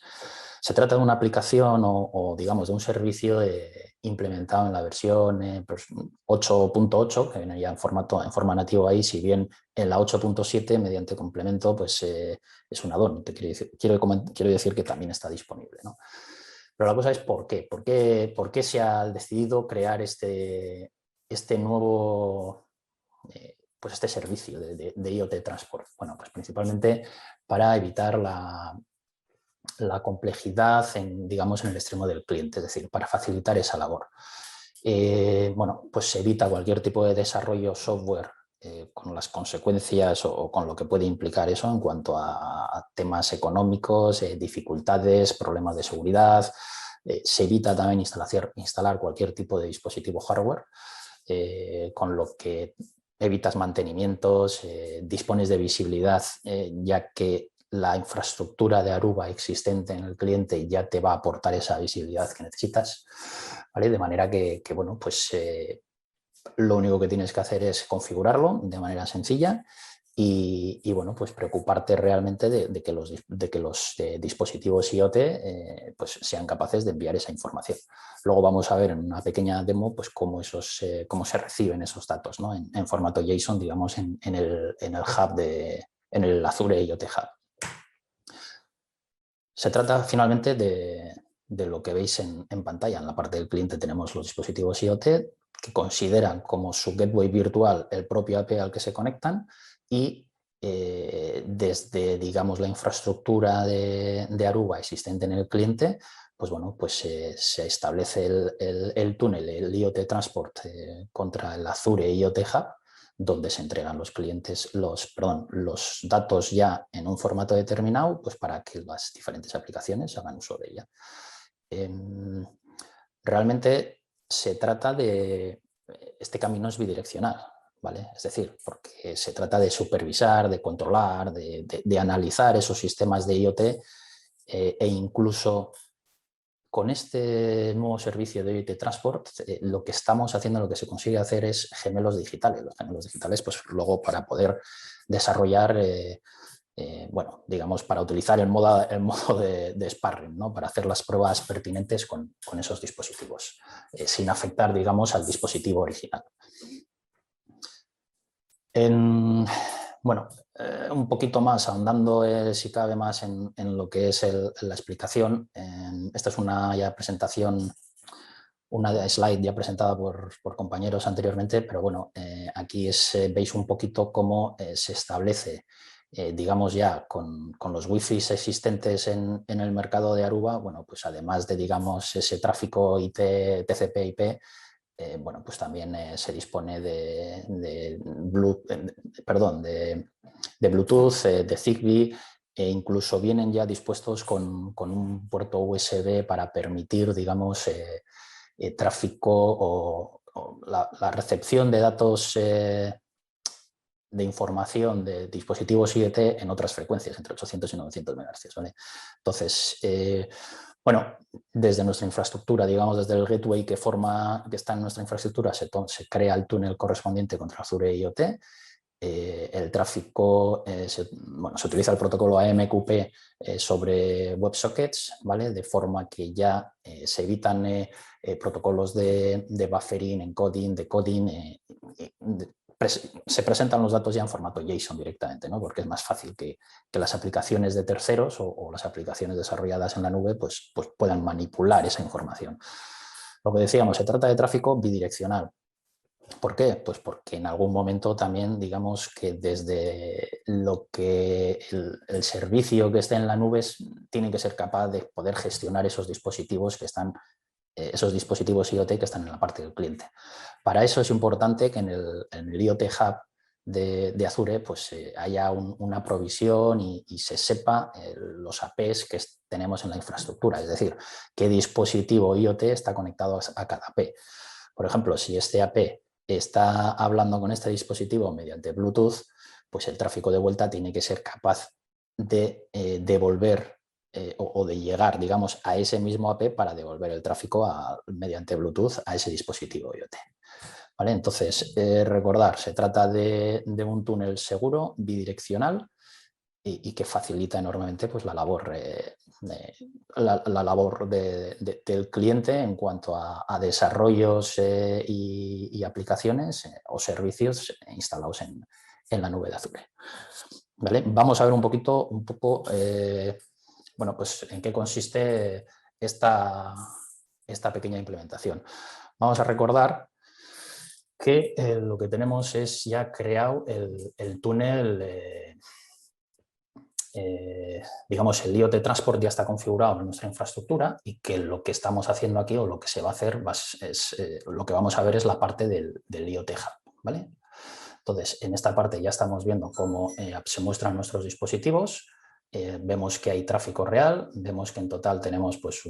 Speaker 5: Se trata de una aplicación o digamos, de un servicio implementado en la versión 8.8, que viene ya en forma nativo ahí, si bien en la 8.7, mediante complemento, pues es un add-on. Quiero decir que también está disponible, ¿no? Pero la cosa es ¿por qué? ¿Por qué se ha decidido crear este nuevo pues este servicio de IoT Transport? Bueno, pues principalmente para evitar la complejidad digamos, en el extremo del cliente, es decir, para facilitar esa labor. Bueno, pues se evita cualquier tipo de desarrollo software con las consecuencias o con lo que puede implicar eso en cuanto a temas económicos, dificultades, problemas de seguridad. Se evita también instalar cualquier tipo de dispositivo hardware, con lo que evitas mantenimientos, dispones de visibilidad, ya que la infraestructura de Aruba existente en el cliente ya te va a aportar esa visibilidad que necesitas, ¿vale? De manera que bueno, pues lo único que tienes que hacer es configurarlo de manera sencilla y bueno, pues preocuparte realmente de que los dispositivos IoT pues sean capaces de enviar esa información. Luego vamos a ver en una pequeña demo pues cómo se reciben esos datos, ¿no? en formato JSON, digamos, en el hub en el Azure IoT Hub. Se trata finalmente de lo que veis en pantalla. En la parte del cliente tenemos los dispositivos IoT que consideran como su gateway virtual el propio API al que se conectan y desde, digamos, la infraestructura de Aruba existente en el cliente, pues bueno, pues se establece el túnel, el IoT Transport contra el Azure IoT Hub, donde se entregan los clientes, los datos ya en un formato determinado, pues para que las diferentes aplicaciones hagan uso de ella. Realmente se trata este camino es bidireccional, ¿vale? Es decir, porque se trata de supervisar, de controlar, de analizar esos sistemas de IoT e incluso con este nuevo servicio de IoT Transport, lo que estamos haciendo, lo que se consigue hacer es gemelos digitales. Los gemelos digitales, pues luego para poder desarrollar, bueno, digamos, para utilizar el modo de sparring, ¿no? Para hacer las pruebas pertinentes con esos dispositivos, sin afectar, digamos, al dispositivo original. Bueno, un poquito más, ahondando si cabe más en lo que es la explicación. Esta es una presentación, una slide ya presentada por compañeros anteriormente, pero bueno, aquí veis un poquito cómo se establece, digamos ya con los wifi existentes en el mercado de Aruba, bueno, pues además de, digamos, ese tráfico IT, TCP/IP, bueno, pues también se dispone de Bluetooth, de Zigbee, e incluso vienen ya dispuestos con un puerto USB para permitir, digamos, tráfico o la recepción de datos de información de dispositivos IoT en otras frecuencias, entre 800 y 900 MHz, ¿vale? Entonces, bueno, desde nuestra infraestructura, digamos, desde el gateway que está en nuestra infraestructura, se crea el túnel correspondiente contra Azure IoT. el tráfico, se utiliza el protocolo AMQP sobre WebSockets, ¿vale? De forma que ya se evitan protocolos de buffering, encoding, decoding, se presentan los datos ya en formato JSON directamente, ¿no? Porque es más fácil que las aplicaciones de terceros o las aplicaciones desarrolladas en la nube pues puedan manipular esa información. Lo que decíamos, se trata de tráfico bidireccional. ¿Por qué? Pues porque en algún momento también, digamos que desde lo que el servicio que esté en la nube tiene que ser capaz de poder gestionar esos dispositivos que están, esos dispositivos IoT que están en la parte del cliente. Para eso es importante que en el IoT Hub de Azure pues haya una provisión y se sepa los APs que tenemos en la infraestructura, es decir, qué dispositivo IoT está conectado a cada AP. Por ejemplo, si este AP está hablando con este dispositivo mediante Bluetooth, pues el tráfico de vuelta tiene que ser capaz de devolver o de llegar, digamos, a ese mismo AP para devolver el tráfico mediante Bluetooth a ese dispositivo IoT. ¿Vale? Entonces, recordar, se trata de un túnel seguro, bidireccional y que facilita enormemente pues, la labor del cliente en cuanto a desarrollos y aplicaciones o servicios instalados en la nube de Azure. ¿Vale? Vamos a ver un poco bueno, pues, en qué consiste esta pequeña implementación. Vamos a recordar que lo que tenemos es ya creado el túnel, digamos, el IoT Transport ya está configurado en nuestra infraestructura y que lo que estamos haciendo aquí o lo que se va a hacer lo que vamos a ver es la parte del IoT Hub, ¿vale? Entonces, en esta parte ya estamos viendo cómo se muestran nuestros dispositivos, vemos que hay tráfico real, vemos que en total tenemos pues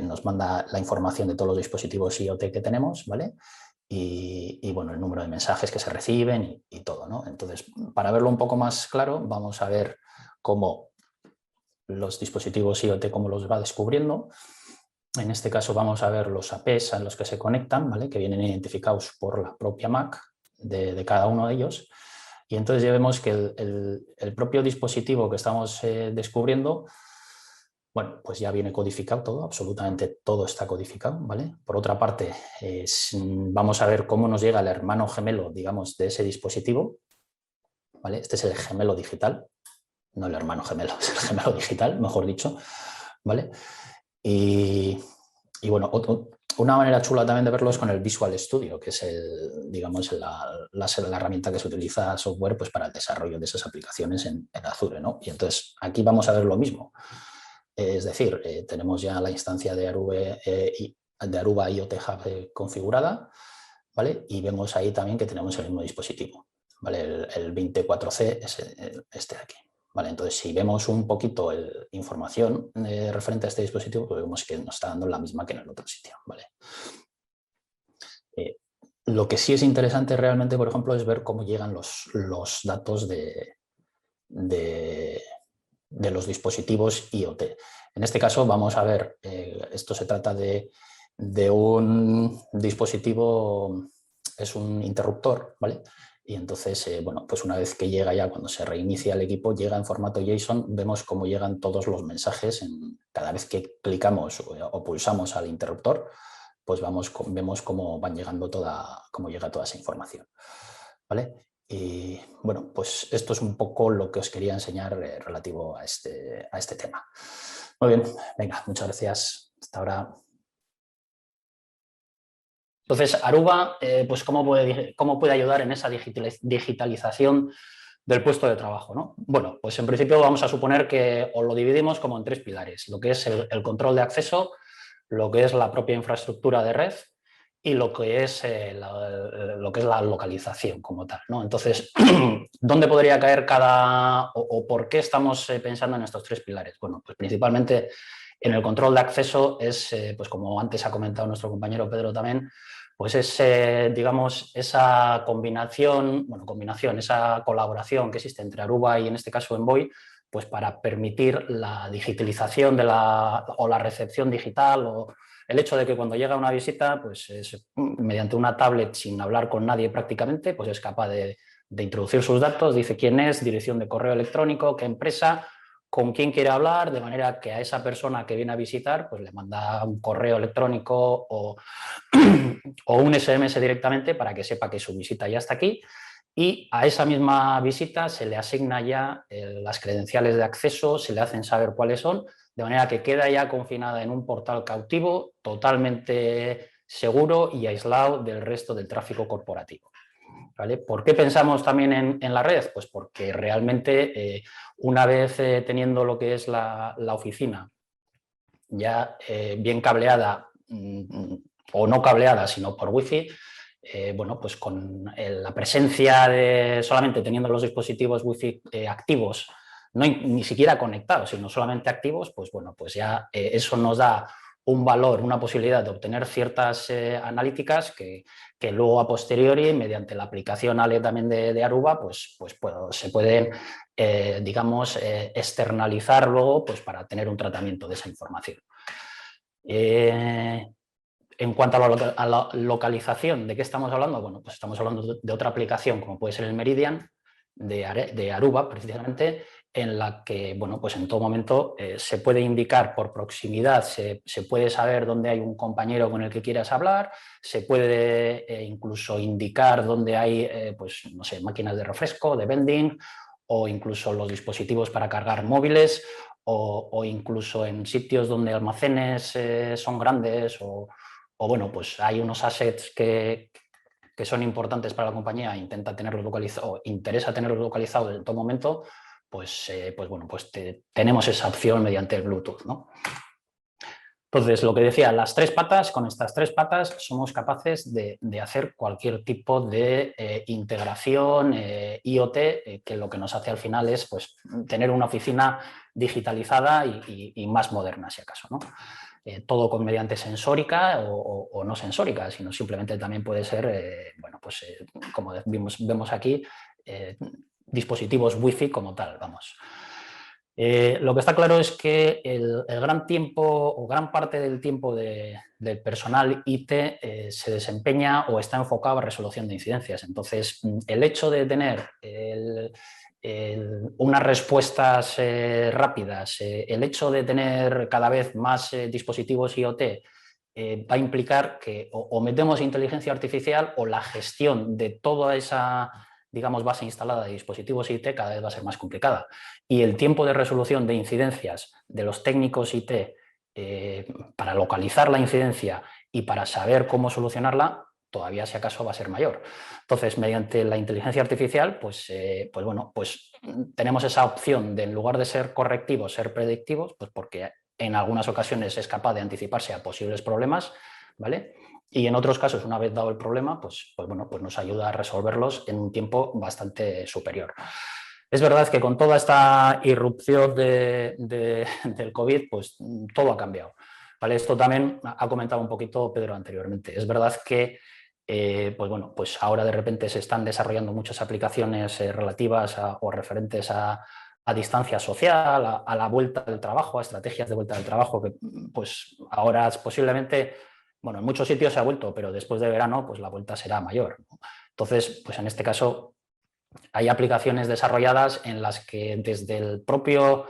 Speaker 5: nos manda la información de todos los dispositivos IoT que tenemos, ¿vale? Y bueno, el número de mensajes que se reciben y todo, ¿no? Entonces, para verlo un poco más claro, vamos a ver cómo los dispositivos IoT, cómo los va descubriendo. En este caso vamos a ver los APs a los que se conectan, ¿vale? Que vienen identificados por la propia MAC de cada uno de ellos. Y entonces ya vemos que el propio dispositivo que estamos descubriendo, bueno, pues ya viene codificado todo, absolutamente todo está codificado, ¿vale? Por otra parte, vamos a ver cómo nos llega el hermano gemelo, digamos, de ese dispositivo, ¿vale? Este es el gemelo digital, no el hermano gemelo, es el gemelo digital, mejor dicho, ¿vale? Y bueno, una manera chula también de verlo es con el Visual Studio, que es digamos, la herramienta que se utiliza software pues, para el desarrollo de esas aplicaciones en Azure, ¿no? Y entonces aquí vamos a ver lo mismo. Es decir, tenemos ya la instancia de Aruba IoT Hub configurada, ¿vale? Y vemos ahí también que tenemos el mismo dispositivo, ¿vale? El 24C es este de aquí. Vale, entonces, si vemos un poquito información referente a este dispositivo, pues vemos que nos está dando la misma que en el otro sitio. ¿Vale? Lo que sí es interesante realmente, por ejemplo, es ver cómo llegan los datos de los dispositivos IoT. En este caso vamos a ver, esto se trata de un dispositivo, es un interruptor, ¿vale? Y entonces, bueno, pues una vez que llega ya, cuando se reinicia el equipo, llega en formato JSON, vemos cómo llegan todos los mensajes. Cada vez que clicamos o pulsamos al interruptor, pues vemos cómo van llegando cómo llega toda esa información, ¿vale? Y bueno, pues esto es un poco lo que os quería enseñar relativo a este tema. Muy bien, venga, muchas gracias. Hasta ahora. Entonces, Aruba, pues ¿cómo puede ayudar en esa digitalización del puesto de trabajo, ¿no? Bueno, pues en principio vamos a suponer que os lo dividimos como en 3 pilares, lo que es el control de acceso, lo que es la propia infraestructura de red y lo que es la localización como tal, ¿no? Entonces, ¿dónde podría caer o por qué estamos pensando en estos 3 pilares? Bueno, pues principalmente en el control de acceso es, pues como antes ha comentado nuestro compañero Pedro también, pues es, digamos, esa combinación, esa colaboración que existe entre Aruba y en este caso Envoy, pues para permitir la digitalización o la recepción digital o el hecho de que cuando llega una visita, pues mediante una tablet sin hablar con nadie prácticamente, pues es capaz de introducir sus datos, dice quién es, dirección de correo electrónico, qué empresa, con quién quiere hablar, de manera que a esa persona que viene a visitar pues le manda un correo electrónico o un SMS directamente para que sepa que su visita ya está aquí, y a esa misma visita se le asigna ya las credenciales de acceso, se le hacen saber cuáles son, de manera que queda ya confinada en un portal cautivo totalmente seguro y aislado del resto del tráfico corporativo. ¿Vale? ¿Por qué pensamos también en la red? Pues porque realmente una vez teniendo lo que es la oficina ya bien cableada o no cableada, sino por wifi, bueno, pues con la presencia de solamente teniendo los dispositivos wifi activos, no ni siquiera conectados, sino solamente activos, pues bueno, pues ya eso nos da un valor, una posibilidad de obtener ciertas analíticas que luego a posteriori, mediante la aplicación ALE también de Aruba, pues se pueden, digamos, externalizar luego pues, para tener un tratamiento de esa información. En cuanto a la localización, ¿de qué estamos hablando? Bueno, pues estamos hablando de otra aplicación, como puede ser el Meridian, de Aruba, precisamente, en la que, bueno, pues en todo momento se puede indicar por proximidad, se puede saber dónde hay un compañero con el que quieras hablar, se puede incluso indicar dónde hay, pues, no sé, máquinas de refresco, de vending, o incluso los dispositivos para cargar móviles, o incluso en sitios donde almacenes son grandes, o bueno, pues hay unos assets que son importantes para la compañía, intenta tenerlos localizados o interesa tenerlos localizados en todo momento, pues bueno, pues tenemos esa opción mediante el Bluetooth, ¿no? Entonces, lo que decía, las tres patas, con estas tres patas somos capaces de hacer cualquier tipo de integración IoT, que lo que nos hace al final es pues, tener una oficina digitalizada y más moderna, si acaso, ¿no? Todo mediante sensórica o no sensórica, sino simplemente también puede ser, bueno, pues como vemos aquí, dispositivos Wi-Fi como tal, vamos. Lo que está claro es que el gran tiempo o gran parte del tiempo del personal IT se desempeña o está enfocado a resolución de incidencias. Entonces, el hecho de tener unas respuestas rápidas, el hecho de tener cada vez más dispositivos IoT va a implicar que o metemos inteligencia artificial o la gestión de toda esa, digamos, base instalada de dispositivos IT cada vez va a ser más complicada. Y el tiempo de resolución de incidencias de los técnicos IT para localizar la incidencia y para saber cómo solucionarla todavía si acaso va a ser mayor. Entonces, mediante la inteligencia artificial, pues bueno, pues tenemos esa opción de en lugar de ser correctivos, ser predictivos, pues porque en algunas ocasiones es capaz de anticiparse a posibles problemas, ¿vale? Y en otros casos, una vez dado el problema, pues bueno, pues nos ayuda a resolverlos en un tiempo bastante superior. Es verdad que con toda esta irrupción del COVID, pues todo ha cambiado. ¿Vale? Esto también ha comentado un poquito Pedro anteriormente. Es verdad que pues bueno, pues ahora de repente se están desarrollando muchas aplicaciones relativas o referentes a distancia social, a la vuelta del trabajo, a estrategias de vuelta del trabajo, que pues ahora posiblemente, bueno, en muchos sitios se ha vuelto, pero después de verano pues la vuelta será mayor, ¿no? Entonces, pues en este caso hay aplicaciones desarrolladas en las que desde el propio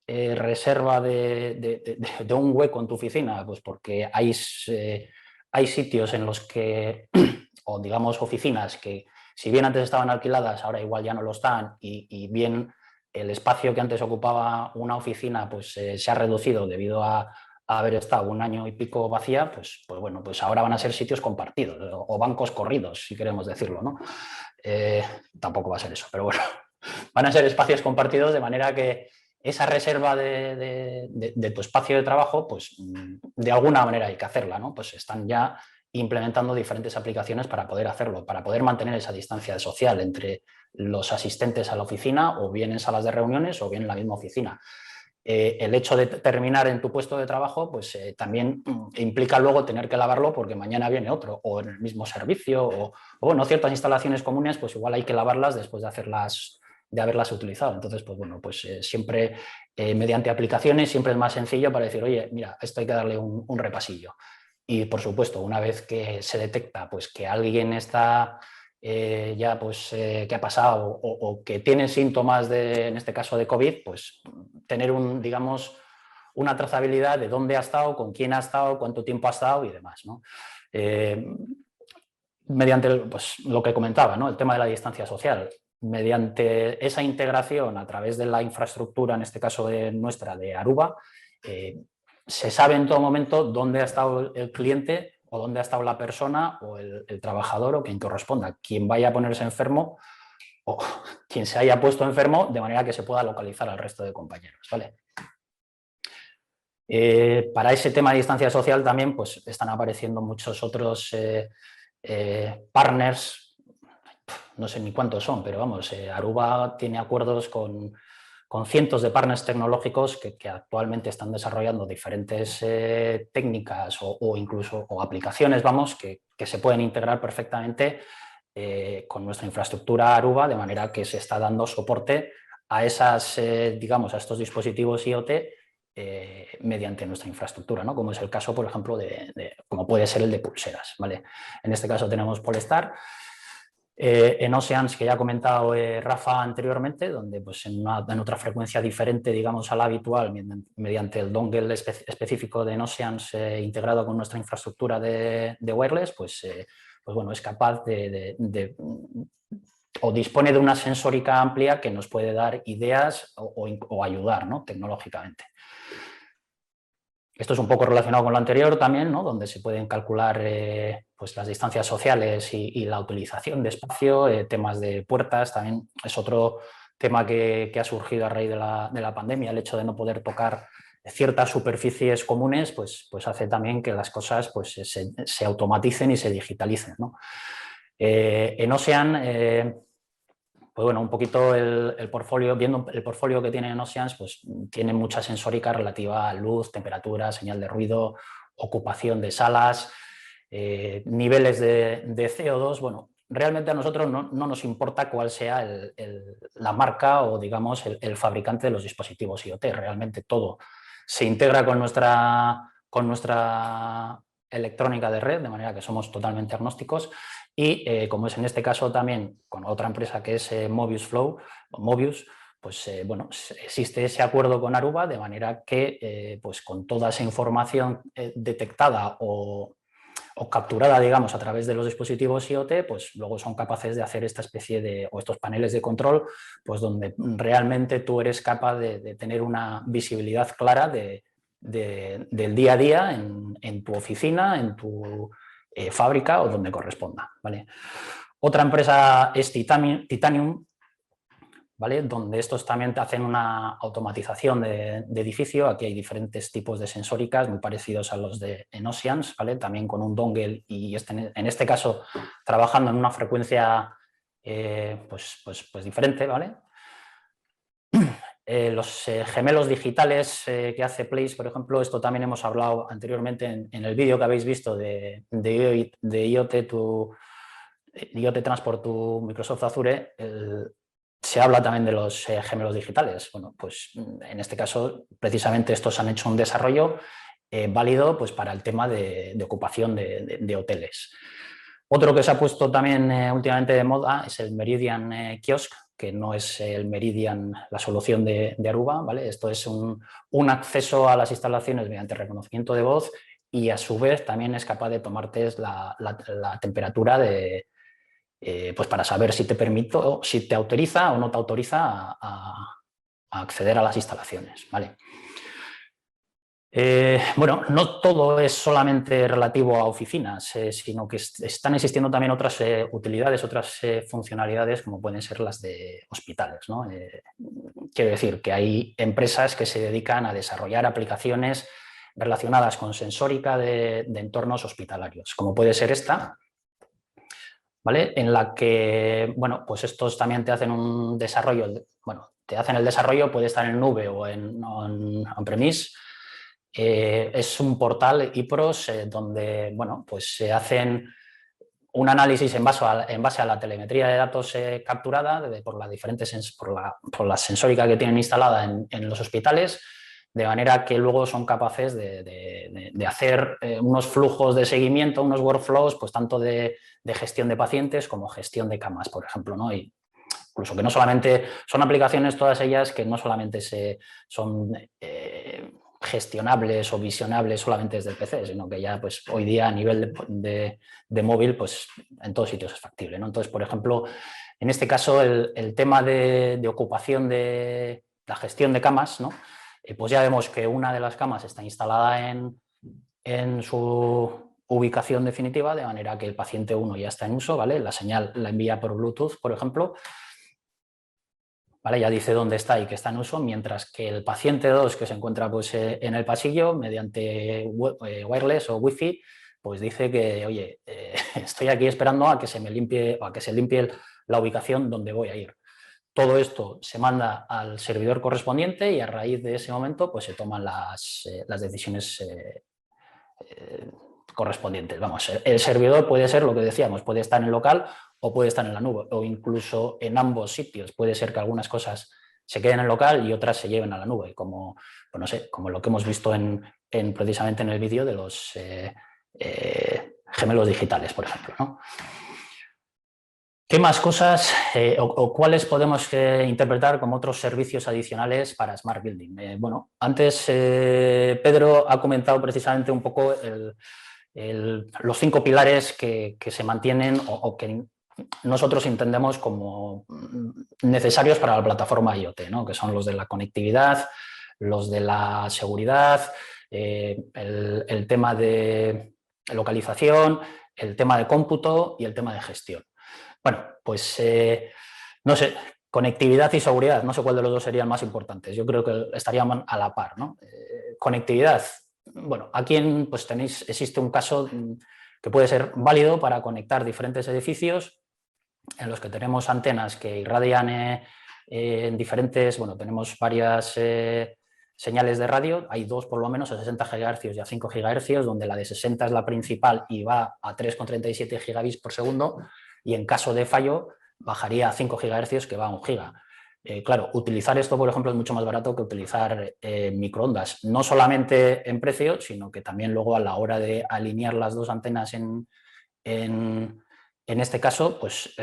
Speaker 5: reserva de un hueco en tu oficina, pues porque hay sitios en los que, o digamos oficinas que si bien antes estaban alquiladas, ahora igual ya no lo están y bien el espacio que antes ocupaba una oficina pues se ha reducido debido a haber estado un año y pico vacía, pues bueno, pues ahora van a ser sitios compartidos o bancos corridos, si queremos decirlo, ¿no? Tampoco va a ser eso, pero bueno, van a ser espacios compartidos de manera que esa reserva de tu espacio de trabajo, pues de alguna manera hay que hacerla, ¿no? Pues están ya implementando diferentes aplicaciones para poder hacerlo, para poder mantener esa distancia social entre los asistentes a la oficina o bien en salas de reuniones o bien en la misma oficina. El hecho de terminar en tu puesto de trabajo pues también implica luego tener que lavarlo porque mañana viene otro o en el mismo servicio o bueno, ciertas instalaciones comunes pues igual hay que lavarlas después de haberlas utilizado. Entonces, pues bueno, pues siempre mediante aplicaciones siempre es más sencillo para decir, oye, mira, esto hay que darle un repasillo. Y, por supuesto, una vez que se detecta pues, que alguien está ya pues, que ha pasado o que tiene síntomas, en este caso de COVID, pues tener digamos, una trazabilidad de dónde ha estado, con quién ha estado, cuánto tiempo ha estado y demás, ¿no? Mediante pues, lo que comentaba, ¿no? El tema de la distancia social. Mediante esa integración a través de la infraestructura, en este caso nuestra, de Aruba, se sabe en todo momento dónde ha estado el cliente o dónde ha estado la persona o el trabajador o quien corresponda, quien vaya a ponerse enfermo o quien se haya puesto enfermo, de manera que se pueda localizar al resto de compañeros, ¿vale? Para ese tema de distancia social también pues, están apareciendo muchos otros partners, no sé ni cuántos son, pero vamos, Aruba tiene acuerdos con cientos de partners tecnológicos que actualmente están desarrollando diferentes técnicas o incluso aplicaciones, vamos, que se pueden integrar perfectamente con nuestra infraestructura Aruba, de manera que se está dando soporte a esas, digamos, a estos dispositivos IoT mediante nuestra infraestructura, ¿no? Como es el caso, por ejemplo, como puede ser el de pulseras, ¿vale? En este caso tenemos Polestar. En Oceans, que ya ha comentado Rafa anteriormente, donde pues, en otra frecuencia diferente, digamos, a la habitual, mediante el dongle específico de Oceans integrado con nuestra infraestructura de wireless, pues bueno, es capaz o dispone de una sensórica amplia que nos puede dar ideas o ayudar, ¿no? Tecnológicamente. Esto es un poco relacionado con lo anterior también, ¿no? Donde se pueden calcular pues las distancias sociales y la utilización de espacio, temas de puertas, también es otro tema que ha surgido a raíz de la pandemia, el hecho de no poder tocar ciertas superficies comunes, pues hace también que las cosas pues, se automaticen y se digitalicen, ¿no? En Ocean, pues bueno, un poquito el portfolio, viendo el portfolio que tiene en Oceans, pues tiene mucha sensórica relativa a luz, temperatura, señal de ruido, ocupación de salas, niveles de CO2. Bueno, realmente a nosotros no nos importa cuál sea la marca o, digamos, el fabricante de los dispositivos IoT. Realmente todo se integra con nuestra electrónica de red, de manera que somos totalmente agnósticos. Y como es en este caso también con otra empresa que es Mobius Flow, Mobius, pues bueno, existe ese acuerdo con Aruba, de manera que pues con toda esa información detectada o capturada, digamos, a través de los dispositivos IoT, pues luego son capaces de hacer esta especie o estos paneles de control, pues donde realmente tú eres capaz de tener una visibilidad clara del día a día en tu oficina, en tu fábrica o donde corresponda, ¿vale? Otra empresa es Titanium, ¿vale? Donde estos también hacen una automatización de edificio. Aquí hay diferentes tipos de sensóricas muy parecidos a los de Oceans, ¿vale? También con un dongle y en este caso trabajando en una frecuencia pues diferente, ¿vale? Los gemelos digitales que hace Place, por ejemplo, esto también hemos hablado anteriormente en el vídeo que habéis visto de IoT Transport to Microsoft Azure. Se habla también de los gemelos digitales. Bueno, pues en este caso, precisamente estos han hecho un desarrollo válido pues, para el tema de ocupación de hoteles. Otro que se ha puesto también últimamente de moda es el Meridian Kiosk, que no es el Meridian la solución de Aruba, ¿vale? Esto es un acceso a las instalaciones mediante reconocimiento de voz y a su vez también es capaz de tomarte la temperatura pues para saber si te autoriza o no te autoriza a acceder a las instalaciones, ¿vale? Bueno, no todo es solamente relativo a oficinas, sino que están existiendo también otras utilidades, otras funcionalidades como pueden ser las de hospitales, ¿no? Quiero decir que hay empresas que se dedican a desarrollar aplicaciones relacionadas con sensórica de entornos hospitalarios, como puede ser esta, ¿vale? En la que, bueno, pues estos también te hacen un desarrollo, te hacen el desarrollo, puede estar en nube o en on-premise. Es un portal IPROS donde, bueno, pues se hacen un análisis en base a la telemetría de datos capturada por la sensórica que tienen instalada en los hospitales, de manera que luego son capaces de hacer unos flujos de seguimiento, unos workflows, pues tanto de gestión de pacientes como gestión de camas, por ejemplo, ¿no? Y incluso que no solamente son aplicaciones, todas ellas que no solamente son gestionables o visionables solamente desde el PC, sino que ya pues hoy día a nivel de móvil pues en todos sitios es factible, ¿no? Entonces, por ejemplo, en este caso el tema de ocupación de la gestión de camas, ¿no? Pues ya vemos que una de las camas está instalada en su ubicación definitiva, de manera que el paciente 1 ya está en uso, ¿vale? La señal la envía por Bluetooth, por ejemplo, ¿vale? Ya dice dónde está y que está en uso, mientras que el paciente 2, que se encuentra pues, en el pasillo, mediante wireless o wifi, pues dice que, oye, estoy aquí esperando a que se me limpie o a que se limpie la ubicación donde voy a ir. Todo esto se manda al servidor correspondiente y a raíz de ese momento pues se toman las decisiones correspondientes. Vamos, el servidor puede ser lo que decíamos, puede estar en el local o puede estar en la nube o incluso en ambos sitios. Puede ser que algunas cosas se queden en el local y otras se lleven a la nube, como, pues no sé, como lo que hemos visto precisamente en el vídeo de los gemelos digitales, por ejemplo, ¿no? ¿Qué más cosas o cuáles podemos interpretar como otros servicios adicionales para Smart Building? Bueno, antes Pedro ha comentado precisamente un poco los 5 pilares que se mantienen o que nosotros entendemos como necesarios para la plataforma IoT, ¿no? Que son los de la conectividad, los de la seguridad, el tema de localización, el tema de cómputo y el tema de gestión. Bueno, pues no sé, conectividad y seguridad, no sé cuál de los dos serían más importantes. Yo creo que estarían a la par, ¿no? Conectividad, bueno, aquí pues existe un caso que puede ser válido para conectar diferentes edificios en los que tenemos antenas que irradian en diferentes, bueno, tenemos varias señales de radio, hay 2 por lo menos, a 60 GHz y a 5 GHz, donde la de 60 es la principal y va a 3,37 gigabits por segundo, y en caso de fallo bajaría a 5 GHz que va a 1 giga. Claro, utilizar esto, por ejemplo, es mucho más barato que utilizar microondas, no solamente en precio, sino que también luego a la hora de alinear las 2 antenas en este caso, pues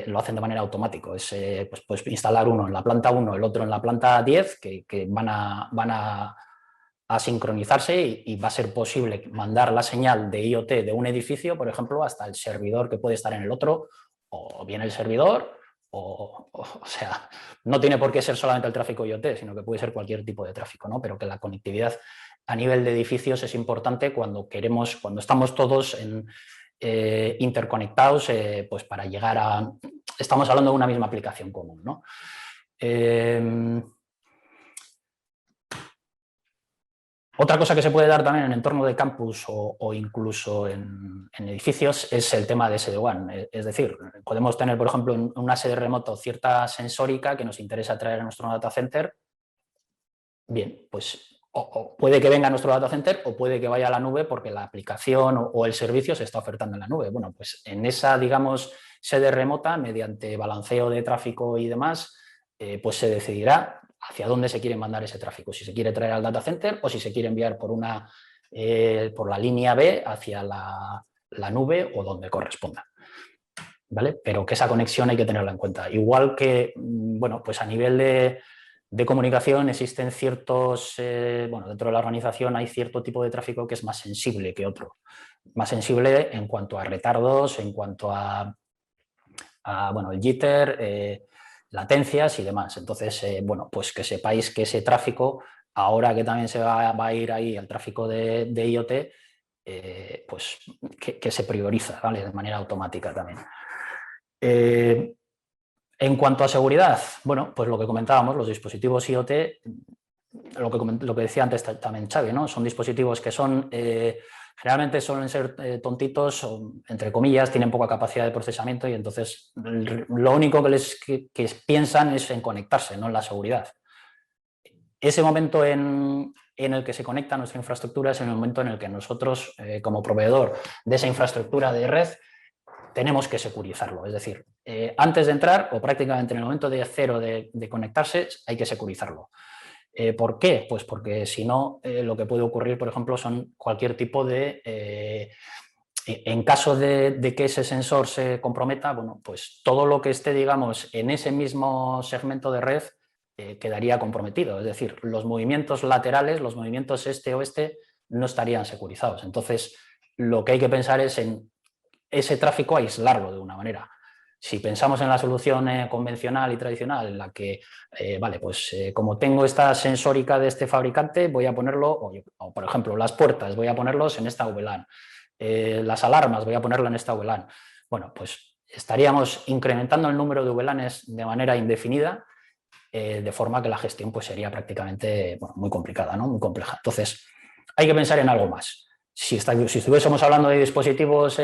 Speaker 5: lo hacen de manera automática. Pues instalar uno en la planta 1, el otro en la planta 10, que van a sincronizarse y va a ser posible mandar la señal de IoT de un edificio, por ejemplo, hasta el servidor que puede estar en el otro, o bien el servidor, o sea, no tiene por qué ser solamente el tráfico IoT, sino que puede ser cualquier tipo de tráfico, ¿no? Pero que la conectividad a nivel de edificios es importante cuando estamos todos interconectados, pues para llegar estamos hablando de una misma aplicación común, ¿no? Otra cosa que se puede dar también en entorno de campus o incluso en edificios es el tema de SD-WAN. Es decir, podemos tener, por ejemplo, en una sede remoto cierta sensórica que nos interesa traer a nuestro data center. Bien, pues o puede que venga a nuestro data center o puede que vaya a la nube porque la aplicación o el servicio se está ofertando en la nube. Bueno, pues en esa, digamos, sede remota, mediante balanceo de tráfico y demás, pues se decidirá hacia dónde se quiere mandar ese tráfico, si se quiere traer al data center o si se quiere enviar por la línea B hacia la nube o donde corresponda. ¿Vale? Pero que esa conexión hay que tenerla en cuenta. Igual que, bueno, pues a nivel de comunicación existen ciertos, bueno, dentro de la organización hay cierto tipo de tráfico que es más sensible que otro. Más sensible en cuanto a retardos, en cuanto a bueno, el jitter, latencias y demás. Entonces, bueno, pues que sepáis que ese tráfico, ahora que también se va a ir ahí el tráfico de IoT, pues que se prioriza, ¿vale? De manera automática también. En cuanto a seguridad, bueno, pues lo que comentábamos, los dispositivos IoT, lo que decía antes también Xavi, ¿no? Son dispositivos que son... generalmente suelen ser tontitos, o, entre comillas, tienen poca capacidad de procesamiento y entonces lo único que piensan es en conectarse, no en la seguridad. Ese momento en el que se conecta nuestra infraestructura es el momento en el que nosotros, como proveedor de esa infraestructura de red, tenemos que securizarlo. Es decir, antes de entrar o prácticamente en el momento de cero de conectarse, hay que securizarlo. ¿Por qué? Pues porque si no, lo que puede ocurrir, por ejemplo, son cualquier tipo de... en caso de que ese sensor se comprometa, bueno, pues todo lo que esté, digamos, en ese mismo segmento de red quedaría comprometido. Es decir, los movimientos laterales, los movimientos este-oeste, no estarían securizados. Entonces, lo que hay que pensar es en ese tráfico aislarlo de una manera. Si pensamos en la solución convencional y tradicional, en la que, vale, pues como tengo esta sensórica de este fabricante, voy a ponerlo, o por ejemplo, las puertas, voy a ponerlos en esta VLAN, las alarmas, voy a ponerlo en esta VLAN. Bueno, pues estaríamos incrementando el número de VLANs de manera indefinida, de forma que la gestión pues, sería prácticamente muy complicada, ¿no? Muy compleja. Entonces, hay que pensar en algo más. Si estuviésemos hablando de dispositivos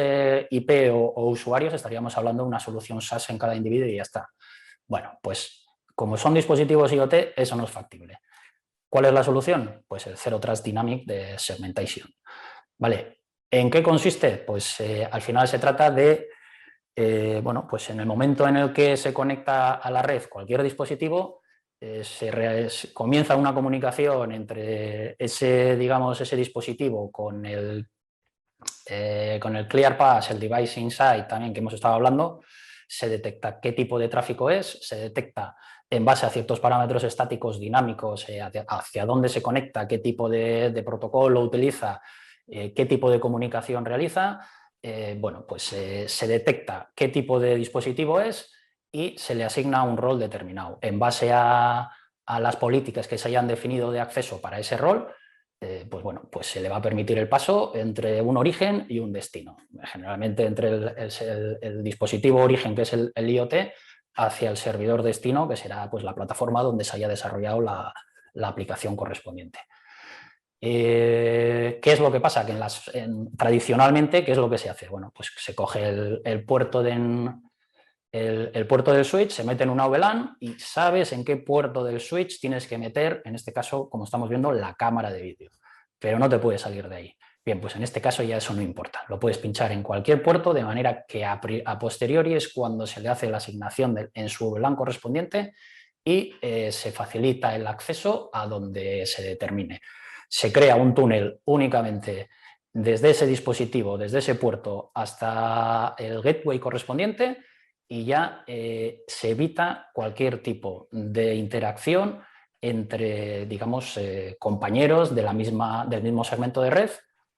Speaker 5: IP o usuarios, estaríamos hablando de una solución SaaS en cada individuo y ya está. Bueno, pues como son dispositivos IoT, eso no es factible. ¿Cuál es la solución? Pues el Zero Trust Dynamic de Segmentation. ¿Vale? ¿En qué consiste? Pues al final se trata de, bueno, pues en el momento en el que se conecta a la red cualquier dispositivo, comienza una comunicación entre ese, digamos, ese dispositivo con el ClearPass, el Device Insight también que hemos estado hablando, se detecta qué tipo de tráfico es, se detecta en base a ciertos parámetros estáticos dinámicos hacia dónde se conecta, qué tipo de protocolo utiliza, qué tipo de comunicación realiza, bueno, pues se detecta qué tipo de dispositivo es y se le asigna un rol determinado. En base a las políticas que se hayan definido de acceso para ese rol, pues bueno, pues se le va a permitir el paso entre un origen y un destino. Generalmente entre el dispositivo origen, que es el IoT, hacia el servidor destino, que será pues, la plataforma donde se haya desarrollado la aplicación correspondiente. ¿Qué es lo que pasa? Que tradicionalmente, ¿qué es lo que se hace? Bueno, pues se coge el puerto el puerto del switch, se mete en una VLAN y sabes en qué puerto del switch tienes que meter, en este caso, como estamos viendo, la cámara de vídeo, pero no te puedes salir de ahí. Bien, pues en este caso ya eso no importa, lo puedes pinchar en cualquier puerto, de manera que a posteriori es cuando se le hace la asignación en su VLAN correspondiente y se facilita el acceso a donde se determine. Se crea un túnel únicamente desde ese dispositivo, desde ese puerto hasta el gateway correspondiente, y ya se evita cualquier tipo de interacción entre, digamos, compañeros del mismo segmento de red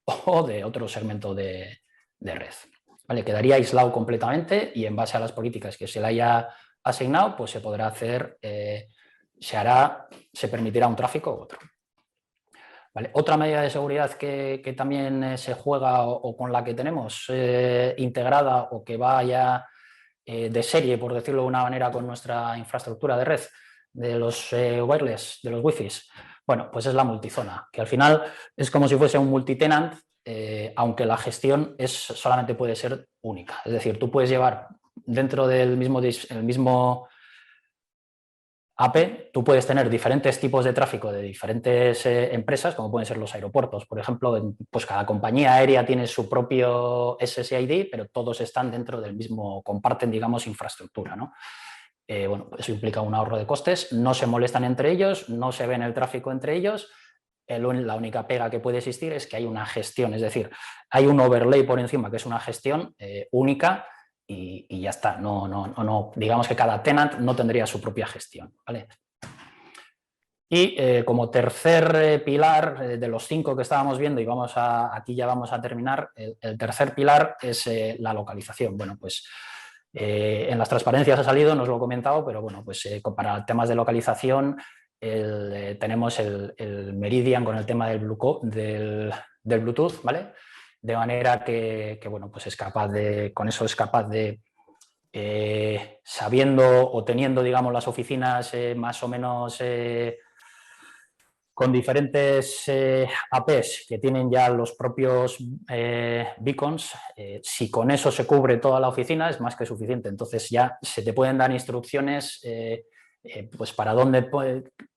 Speaker 5: o de otro segmento de red. ¿Vale? Quedaría aislado completamente y en base a las políticas que se le haya asignado, pues se podrá hacer, se permitirá un tráfico u otro. ¿Vale? Otra medida de seguridad que también se juega o con la que tenemos integrada o que vaya de serie, por decirlo de una manera, con nuestra infraestructura de red, de los wireless, de los wifi, bueno, pues es la multizona, que al final es como si fuese un multitenant, aunque la gestión solamente puede ser única. Es decir, tú puedes llevar dentro del mismo AP, tú puedes tener diferentes tipos de tráfico de diferentes empresas, como pueden ser los aeropuertos. Por ejemplo, pues cada compañía aérea tiene su propio SSID, pero todos están dentro del mismo, comparten, digamos, infraestructura, ¿no? Bueno, eso implica un ahorro de costes, no se molestan entre ellos, no se ven el tráfico entre ellos. La única pega que puede existir es que hay una gestión, es decir, hay un overlay por encima que es una gestión única. Y ya está, digamos que cada tenant no tendría su propia gestión, ¿vale? Y como tercer pilar de los 5 que estábamos viendo, y aquí ya vamos a terminar, el tercer pilar es la localización. Bueno, pues en las transparencias ha salido, no os lo he comentado, pero bueno, pues para temas de localización tenemos el Meridian con el tema del Bluetooth, ¿vale? De manera que bueno, pues con eso es capaz de, sabiendo o teniendo, digamos, las oficinas más o menos con diferentes APs que tienen ya los propios beacons, si con eso se cubre toda la oficina es más que suficiente. Entonces ya se te pueden dar instrucciones pues para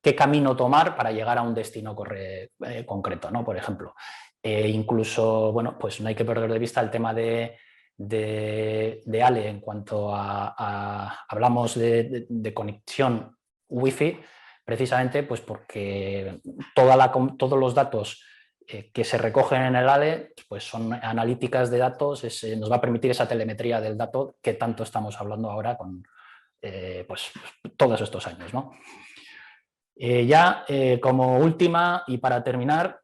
Speaker 5: qué camino tomar para llegar a un destino concreto, ¿no? Por ejemplo. Incluso, bueno, pues no hay que perder de vista el tema de ALE en cuanto hablamos de conexión Wi-Fi, precisamente pues porque todos los datos que se recogen en el ALE pues son analíticas de datos, nos va a permitir esa telemetría del dato que tanto estamos hablando ahora con pues, todos estos años, ¿no? Como última y para terminar,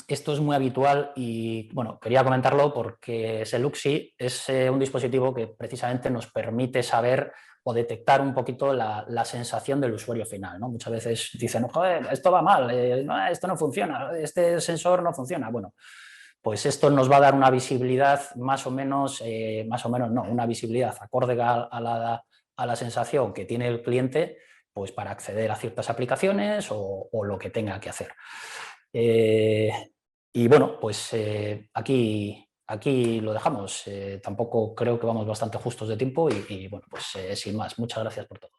Speaker 5: esto es muy habitual y bueno, quería comentarlo porque Seluxi es un dispositivo que precisamente nos permite saber o detectar un poquito la sensación del usuario final, ¿no? Muchas veces dicen, joder, esto va mal, esto no funciona, este sensor no funciona. Bueno, pues esto nos va a dar una visibilidad más o menos no, una visibilidad acorde a la sensación que tiene el cliente, pues para acceder a ciertas aplicaciones o lo que tenga que hacer. Y bueno, pues aquí lo dejamos. Tampoco creo que vamos bastante justos de tiempo y bueno, pues sin más. Muchas gracias por todo.